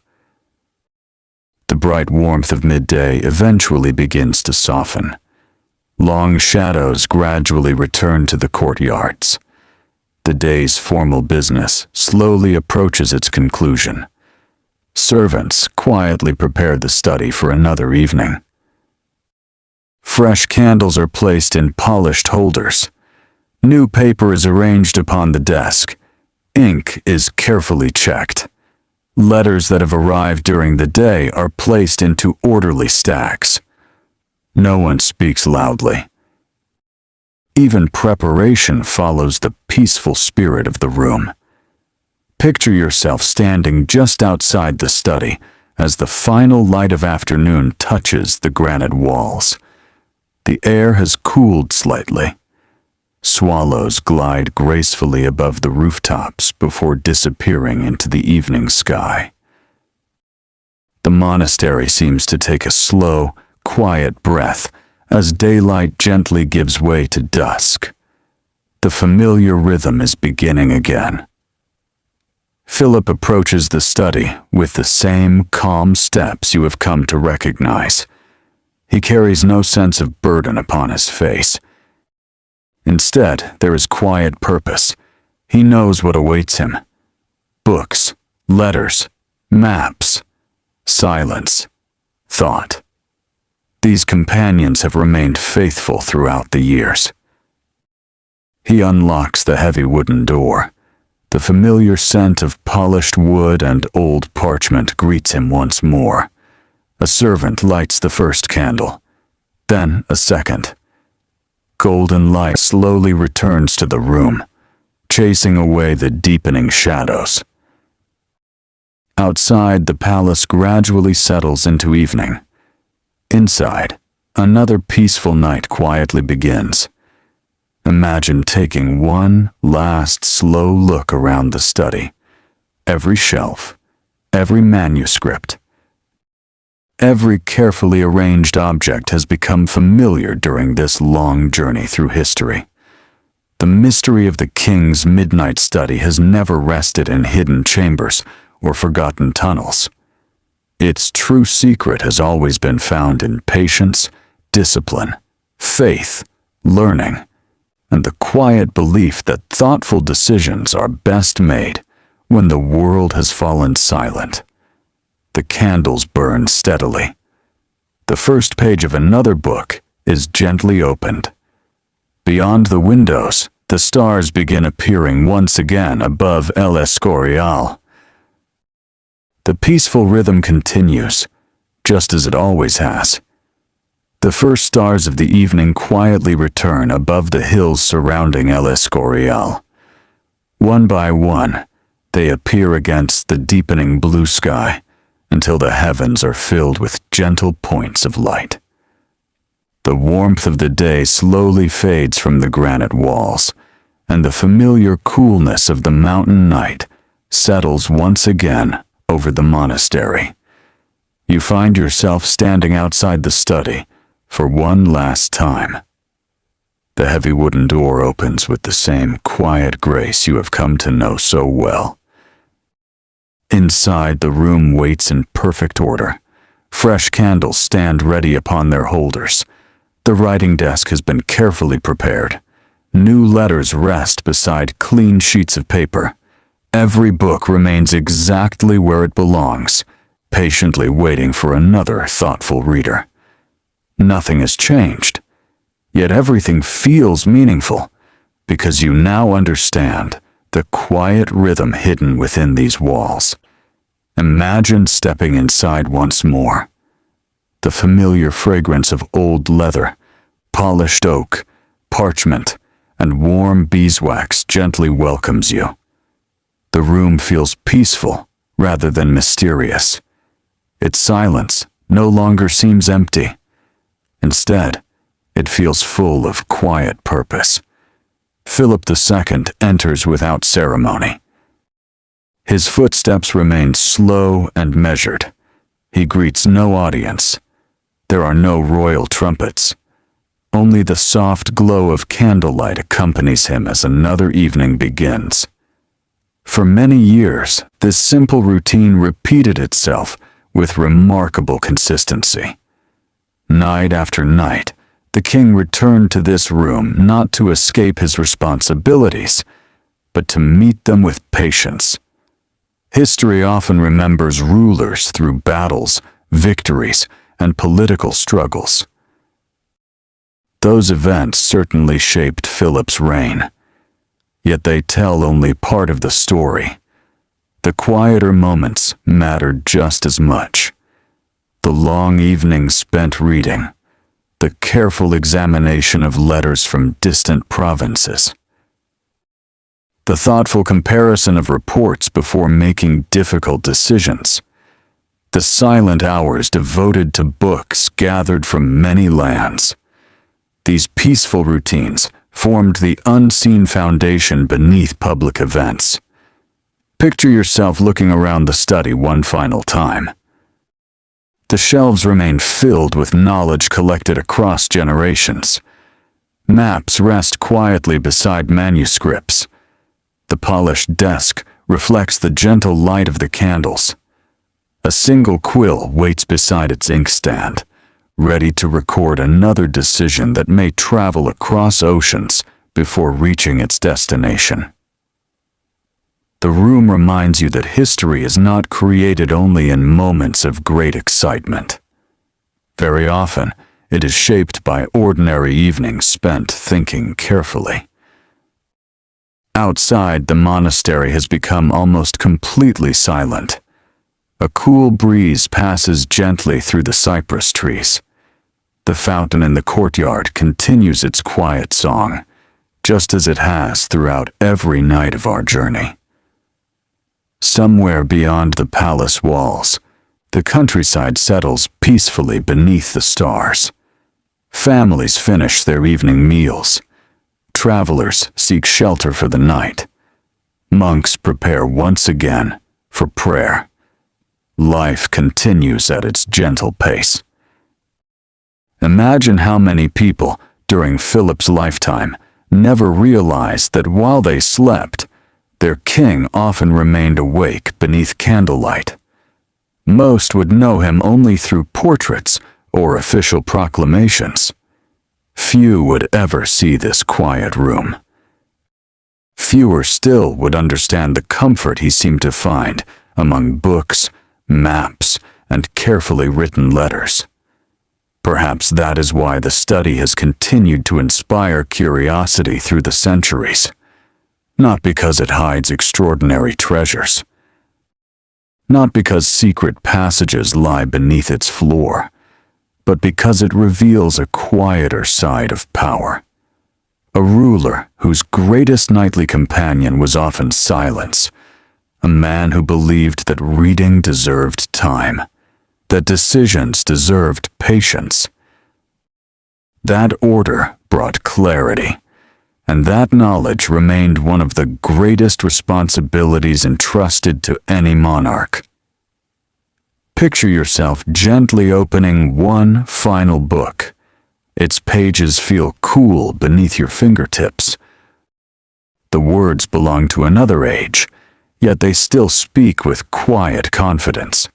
The bright warmth of midday eventually begins to soften. Long shadows gradually return to the courtyards. The day's formal business slowly approaches its conclusion. Servants quietly prepare the study for another evening. Fresh candles are placed in polished holders. New paper is arranged upon the desk. Ink is carefully checked. Letters that have arrived during the day are placed into orderly stacks. No one speaks loudly. Even preparation follows the peaceful spirit of the room. Picture yourself standing just outside the study as the final light of afternoon touches the granite walls. The air has cooled slightly. Swallows glide gracefully above the rooftops before disappearing into the evening sky. The monastery seems to take a slow, quiet breath as daylight gently gives way to dusk. The familiar rhythm is beginning again. Philip approaches the study with the same calm steps you have come to recognize. He carries no sense of burden upon his face. Instead, there is quiet purpose. He knows what awaits him. Books, letters, maps, silence, thought. These companions have remained faithful throughout the years. He unlocks the heavy wooden door. The familiar scent of polished wood and old parchment greets him once more. A servant lights the first candle, then a second. Golden light slowly returns to the room, chasing away the deepening shadows. Outside, the palace gradually settles into evening. Inside, another peaceful night quietly begins. Imagine taking one last slow look around the study. Every shelf, every manuscript, every carefully arranged object has become familiar during this long journey through history. The mystery of the king's midnight study has never rested in hidden chambers or forgotten tunnels. Its true secret has always been found in patience, discipline, faith, learning, and the quiet belief that thoughtful decisions are best made when the world has fallen silent. The candles burn steadily. The first page of another book is gently opened. Beyond the windows, the stars begin appearing once again above El Escorial. The peaceful rhythm continues, just as it always has. The first stars of the evening quietly return above the hills surrounding El Escorial. One by one, they appear against the deepening blue sky until the heavens are filled with gentle points of light. The warmth of the day slowly fades from the granite walls, and the familiar coolness of the mountain night settles once again over the monastery. You find yourself standing outside the study for one last time. The heavy wooden door opens with the same quiet grace you have come to know so well. Inside, the room waits in perfect order. Fresh candles stand ready upon their holders. The writing desk has been carefully prepared. New letters rest beside clean sheets of paper. Every book remains exactly where it belongs, patiently waiting for another thoughtful reader. Nothing has changed, yet everything feels meaningful, because you now understand the quiet rhythm hidden within these walls. Imagine stepping inside once more. The familiar fragrance of old leather, polished oak, parchment, and warm beeswax gently welcomes you. The room feels peaceful rather than mysterious. Its silence no longer seems empty. Instead, it feels full of quiet purpose. Philip II enters without ceremony. His footsteps remain slow and measured. He greets no audience. There are no royal trumpets. Only the soft glow of candlelight accompanies him as another evening begins. For many years, this simple routine repeated itself with remarkable consistency. Night after night, the king returned to this room not to escape his responsibilities, but to meet them with patience. History often remembers rulers through battles, victories, and political struggles. Those events certainly shaped Philip's reign, yet they tell only part of the story. The quieter moments mattered just as much. The long evenings spent reading, the careful examination of letters from distant provinces, the thoughtful comparison of reports before making difficult decisions, the silent hours devoted to books gathered from many lands. These peaceful routines formed the unseen foundation beneath public events. Picture yourself looking around the study one final time. The shelves remain filled with knowledge collected across generations. Maps rest quietly beside manuscripts. The polished desk reflects the gentle light of the candles. A single quill waits beside its inkstand, ready to record another decision that may travel across oceans before reaching its destination. The room reminds you that history is not created only in moments of great excitement. Very often, it is shaped by ordinary evenings spent thinking carefully. Outside, the monastery has become almost completely silent. A cool breeze passes gently through the cypress trees. The fountain in the courtyard continues its quiet song, just as it has throughout every night of our journey. Somewhere beyond the palace walls, the countryside settles peacefully beneath the stars. Families finish their evening meals. Travelers seek shelter for the night. Monks prepare once again for prayer. Life continues at its gentle pace. Imagine how many people, during Philip's lifetime, never realized that while they slept, their king often remained awake beneath candlelight. Most would know him only through portraits or official proclamations. Few would ever see this quiet room. Fewer still would understand the comfort he seemed to find among books, maps, and carefully written letters. Perhaps that is why the study has continued to inspire curiosity through the centuries. Not because it hides extraordinary treasures. Not because secret passages lie beneath its floor, but because it reveals a quieter side of power. A ruler whose greatest nightly companion was often silence. A man who believed that reading deserved time, that decisions deserved patience. That order brought clarity, and that knowledge remained one of the greatest responsibilities entrusted to any monarch. Picture yourself gently opening one final book. Its pages feel cool beneath your fingertips. The words belong to another age, yet they still speak with quiet confidence.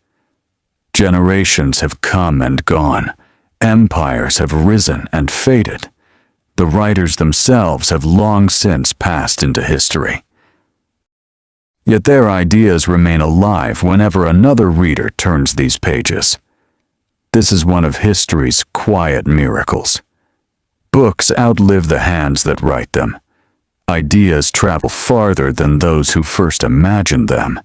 Generations have come and gone. Empires have risen and faded. The writers themselves have long since passed into history. Yet their ideas remain alive whenever another reader turns these pages. This is one of history's quiet miracles. Books outlive the hands that write them. Ideas travel farther than those who first imagined them.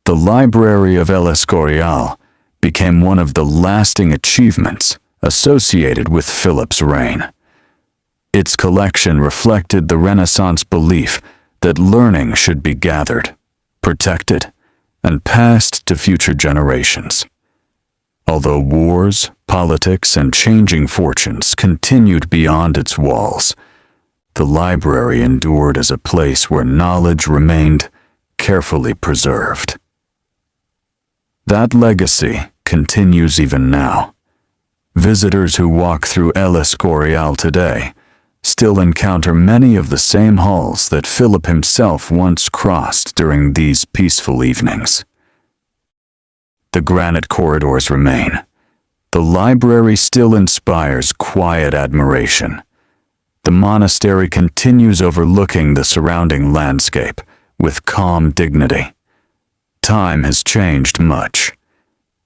The library of El Escorial became one of the lasting achievements associated with Philip's reign. Its collection reflected the Renaissance belief that learning should be gathered, protected, and passed to future generations. Although wars, politics, and changing fortunes continued beyond its walls, the library endured as a place where knowledge remained carefully preserved. That legacy continues even now. Visitors who walk through El Escorial today still encounter many of the same halls that Philip himself once crossed during these peaceful evenings. The granite corridors remain. The library still inspires quiet admiration. The monastery continues overlooking the surrounding landscape with calm dignity. Time has changed much,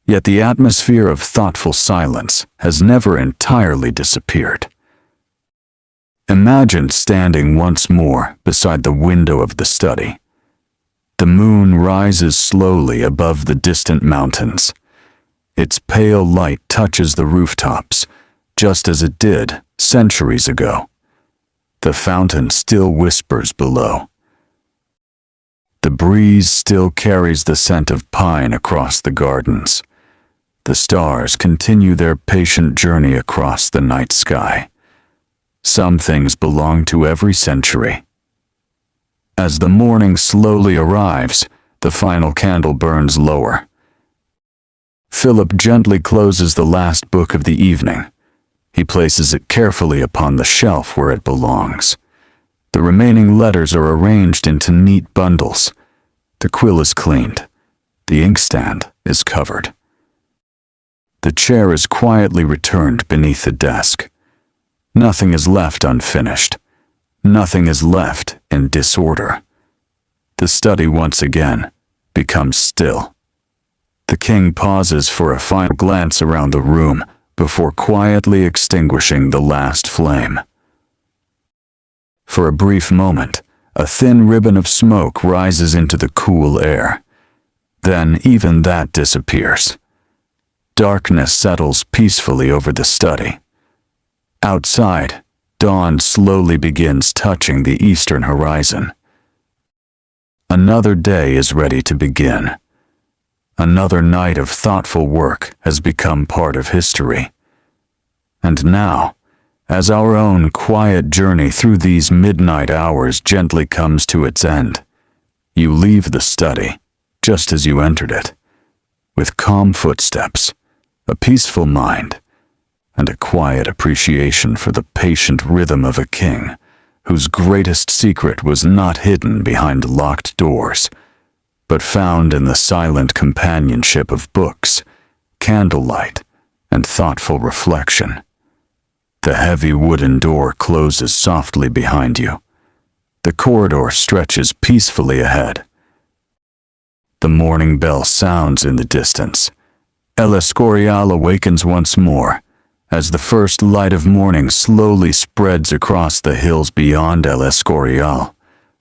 yet the atmosphere of thoughtful silence has never entirely disappeared. Imagine standing once more beside the window of the study. The moon rises slowly above the distant mountains. Its pale light touches the rooftops, just as it did centuries ago. The fountain still whispers below. The breeze still carries the scent of pine across the gardens. The stars continue their patient journey across the night sky. Some things belong to every century. As the morning slowly arrives, the final candle burns lower. Philip gently closes the last book of the evening. He places it carefully upon the shelf where it belongs. The remaining letters are arranged into neat bundles. The quill is cleaned. The inkstand is covered. The chair is quietly returned beneath the desk. Nothing is left unfinished. Nothing is left in disorder. The study once again becomes still. The king pauses for a final glance around the room before quietly extinguishing the last flame. For a brief moment, a thin ribbon of smoke rises into the cool air. Then even that disappears. Darkness settles peacefully over the study. Outside, dawn slowly begins touching the eastern horizon. Another day is ready to begin. Another night of thoughtful work has become part of history. And now, as our own quiet journey through these midnight hours gently comes to its end, you leave the study just as you entered it, with calm footsteps, a peaceful mind, and a quiet appreciation for the patient rhythm of a king whose greatest secret was not hidden behind locked doors, but found in the silent companionship of books, candlelight, and thoughtful reflection. The heavy wooden door closes softly behind you. The corridor stretches peacefully ahead. The morning bell sounds in the distance. El Escorial awakens once more, as the first light of morning slowly spreads across the hills beyond El Escorial.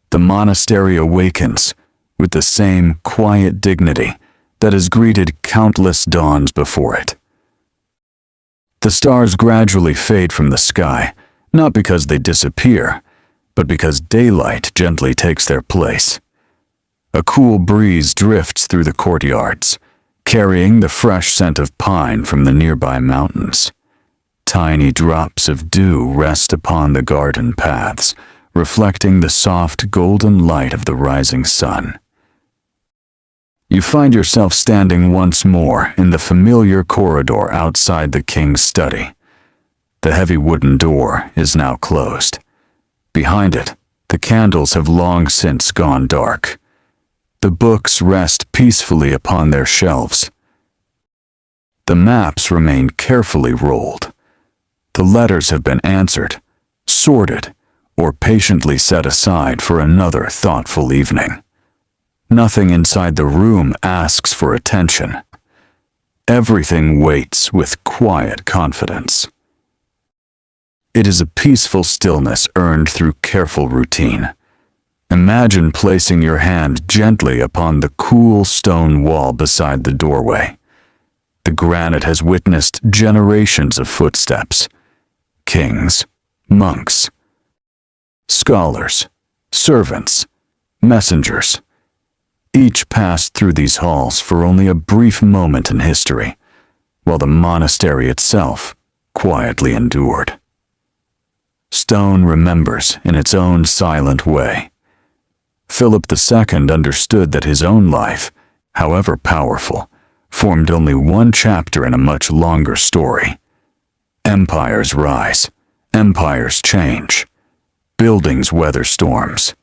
The monastery awakens with the same quiet dignity that has greeted countless dawns before it. The stars gradually fade from the sky, not because they disappear, but because daylight gently takes their place. A cool breeze drifts through the courtyards, carrying the fresh scent of pine from the nearby mountains. Tiny drops of dew rest upon the garden paths, reflecting the soft golden light of the rising sun. You find yourself standing once more in the familiar corridor outside the king's study. The heavy wooden door is now closed. Behind it, the candles have long since gone dark. The books rest peacefully upon their shelves. The maps remain carefully rolled. The letters have been answered, sorted, or patiently set aside for another thoughtful evening. Nothing inside the room asks for attention. Everything waits with quiet confidence. It is a peaceful stillness earned through careful routine. Imagine placing your hand gently upon the cool stone wall beside the doorway. The granite has witnessed generations of footsteps. Kings, monks, scholars, servants, messengers. Each passed through these halls for only a brief moment in history, while the monastery itself quietly endured. Stone remembers in its own silent way. Philip II understood that his own life, however powerful, formed only one chapter in a much longer story. Empires rise, empires change, buildings weather storms,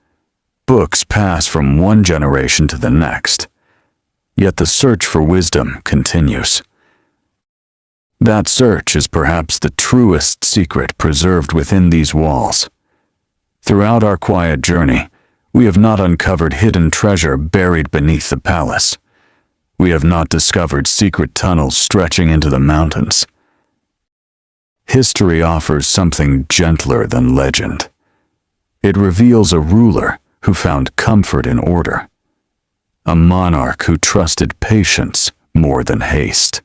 books pass from one generation to the next. Yet the search for wisdom continues. That search is perhaps the truest secret preserved within these walls. Throughout our quiet journey, we have not uncovered hidden treasure buried beneath the palace. We have not discovered secret tunnels stretching into the mountains. History offers something gentler than legend. It reveals a ruler who found comfort in order, a monarch who trusted patience more than haste,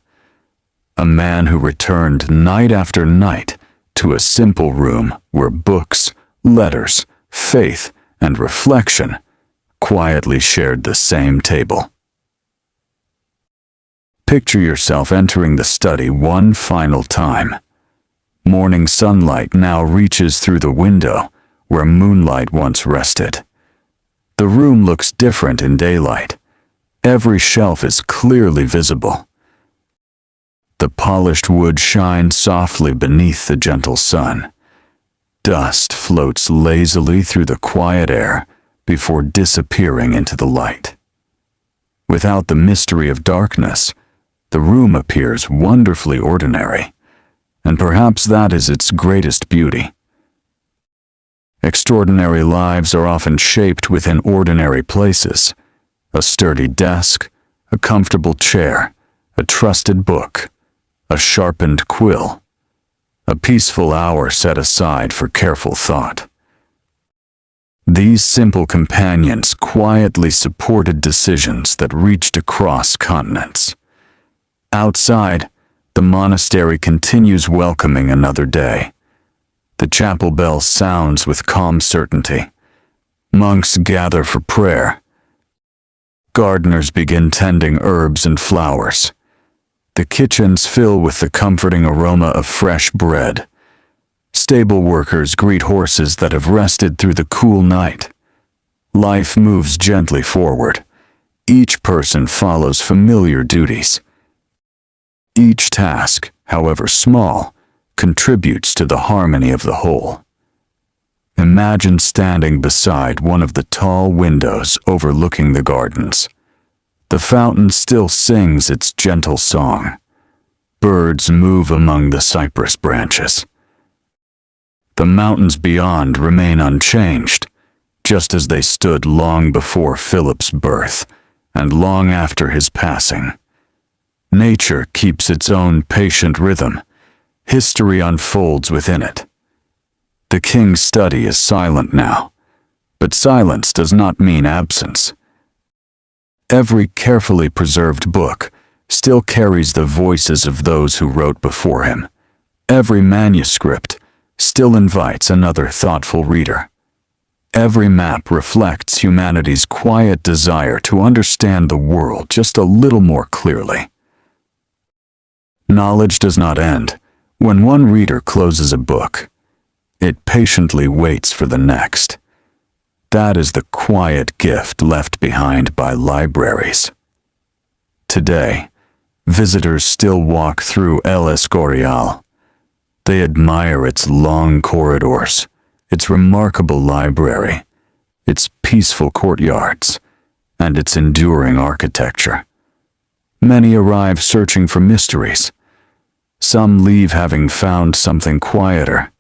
a man who returned night after night to a simple room where books, letters, faith, and reflection quietly shared the same table. Picture yourself entering the study one final time. Morning sunlight now reaches through the window where moonlight once rested. The room looks different in daylight. Every shelf is clearly visible. The polished wood shines softly beneath the gentle sun. Dust floats lazily through the quiet air before disappearing into the light. Without the mystery of darkness, the room appears wonderfully ordinary, and perhaps that is its greatest beauty. Extraordinary lives are often shaped within ordinary places: a sturdy desk, a comfortable chair, a trusted book, a sharpened quill, a peaceful hour set aside for careful thought. These simple companions quietly supported decisions that reached across continents. Outside, the monastery continues welcoming another day. The chapel bell sounds with calm certainty. Monks gather for prayer. Gardeners begin tending herbs and flowers. The kitchens fill with the comforting aroma of fresh bread. Stable workers greet horses that have rested through the cool night. Life moves gently forward. Each person follows familiar duties. Each task, however small, contributes to the harmony of the whole. Imagine standing beside one of the tall windows overlooking the gardens. The fountain still sings its gentle song. Birds move among the cypress branches. The mountains beyond remain unchanged, just as they stood long before Philip's birth and long after his passing. Nature keeps its own patient rhythm. History unfolds within it. The king's study is silent now, but silence does not mean absence. Every carefully preserved book still carries the voices of those who wrote before him. Every manuscript still invites another thoughtful reader. Every map reflects humanity's quiet desire to understand the world just a little more clearly. Knowledge does not end. When one reader closes a book, it patiently waits for the next. That is the quiet gift left behind by libraries. Today, visitors still walk through El Escorial. They admire its long corridors, its remarkable library, its peaceful courtyards, and its enduring architecture. Many arrive searching for mysteries. Some leave having found something quieter.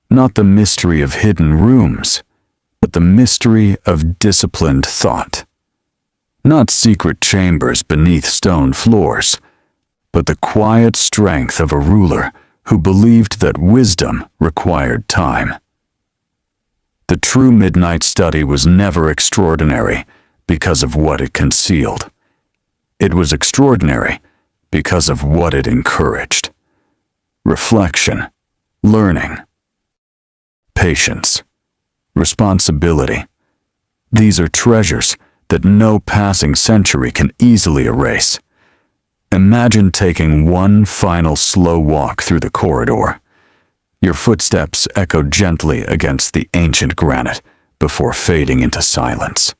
Not the mystery of hidden rooms, but the mystery of disciplined thought. Not secret chambers beneath stone floors, but the quiet strength of a ruler who believed that wisdom required time. The true midnight study was never extraordinary because of what it concealed. It was extraordinary because of what it encouraged. Reflection, learning, patience, responsibility. These are treasures that no passing century can easily erase. Imagine taking one final slow walk through the corridor. Your footsteps echo gently against the ancient granite before fading into silence.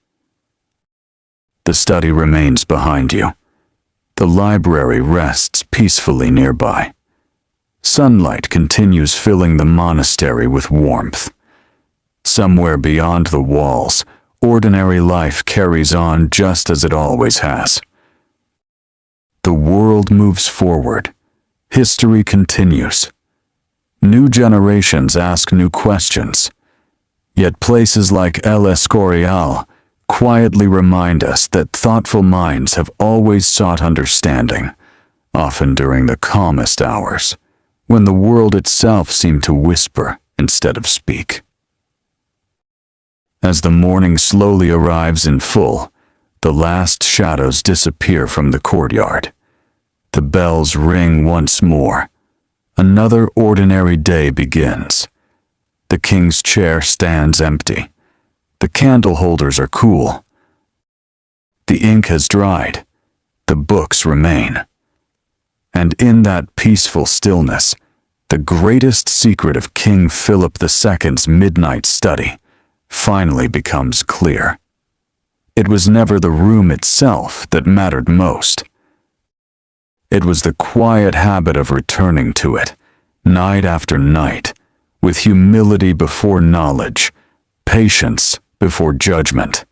The study remains behind you. The library rests peacefully nearby. Sunlight continues filling the monastery with warmth. Somewhere beyond the walls, ordinary life carries on just as it always has. The world moves forward. History continues. New generations ask new questions. Yet places like El Escorial quietly remind us that thoughtful minds have always sought understanding, often during the calmest hours, when the world itself seemed to whisper instead of speak. As the morning slowly arrives in full, the last shadows disappear from the courtyard. The bells ring once more. Another ordinary day begins. The king's chair stands empty. The candle holders are cool. The ink has dried. The books remain. And in that peaceful stillness, the greatest secret of King Philip II's midnight study finally becomes clear. It was never the room itself that mattered most. It was the quiet habit of returning to it, night after night, with humility before knowledge, patience before judgment,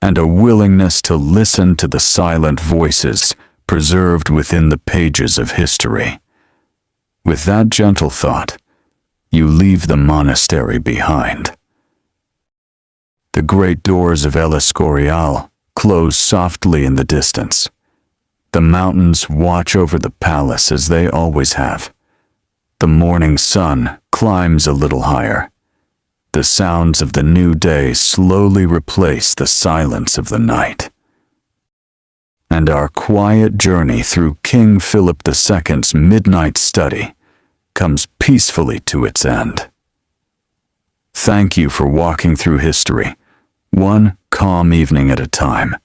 and a willingness to listen to the silent voices preserved within the pages of history. With that gentle thought, you leave the monastery behind. The great doors of El Escorial close softly in the distance. The mountains watch over the palace as they always have. The morning sun climbs a little higher. The sounds of the new day slowly replace the silence of the night. And our quiet journey through King Philip II's midnight study comes peacefully to its end. Thank you for walking through history, one calm evening at a time.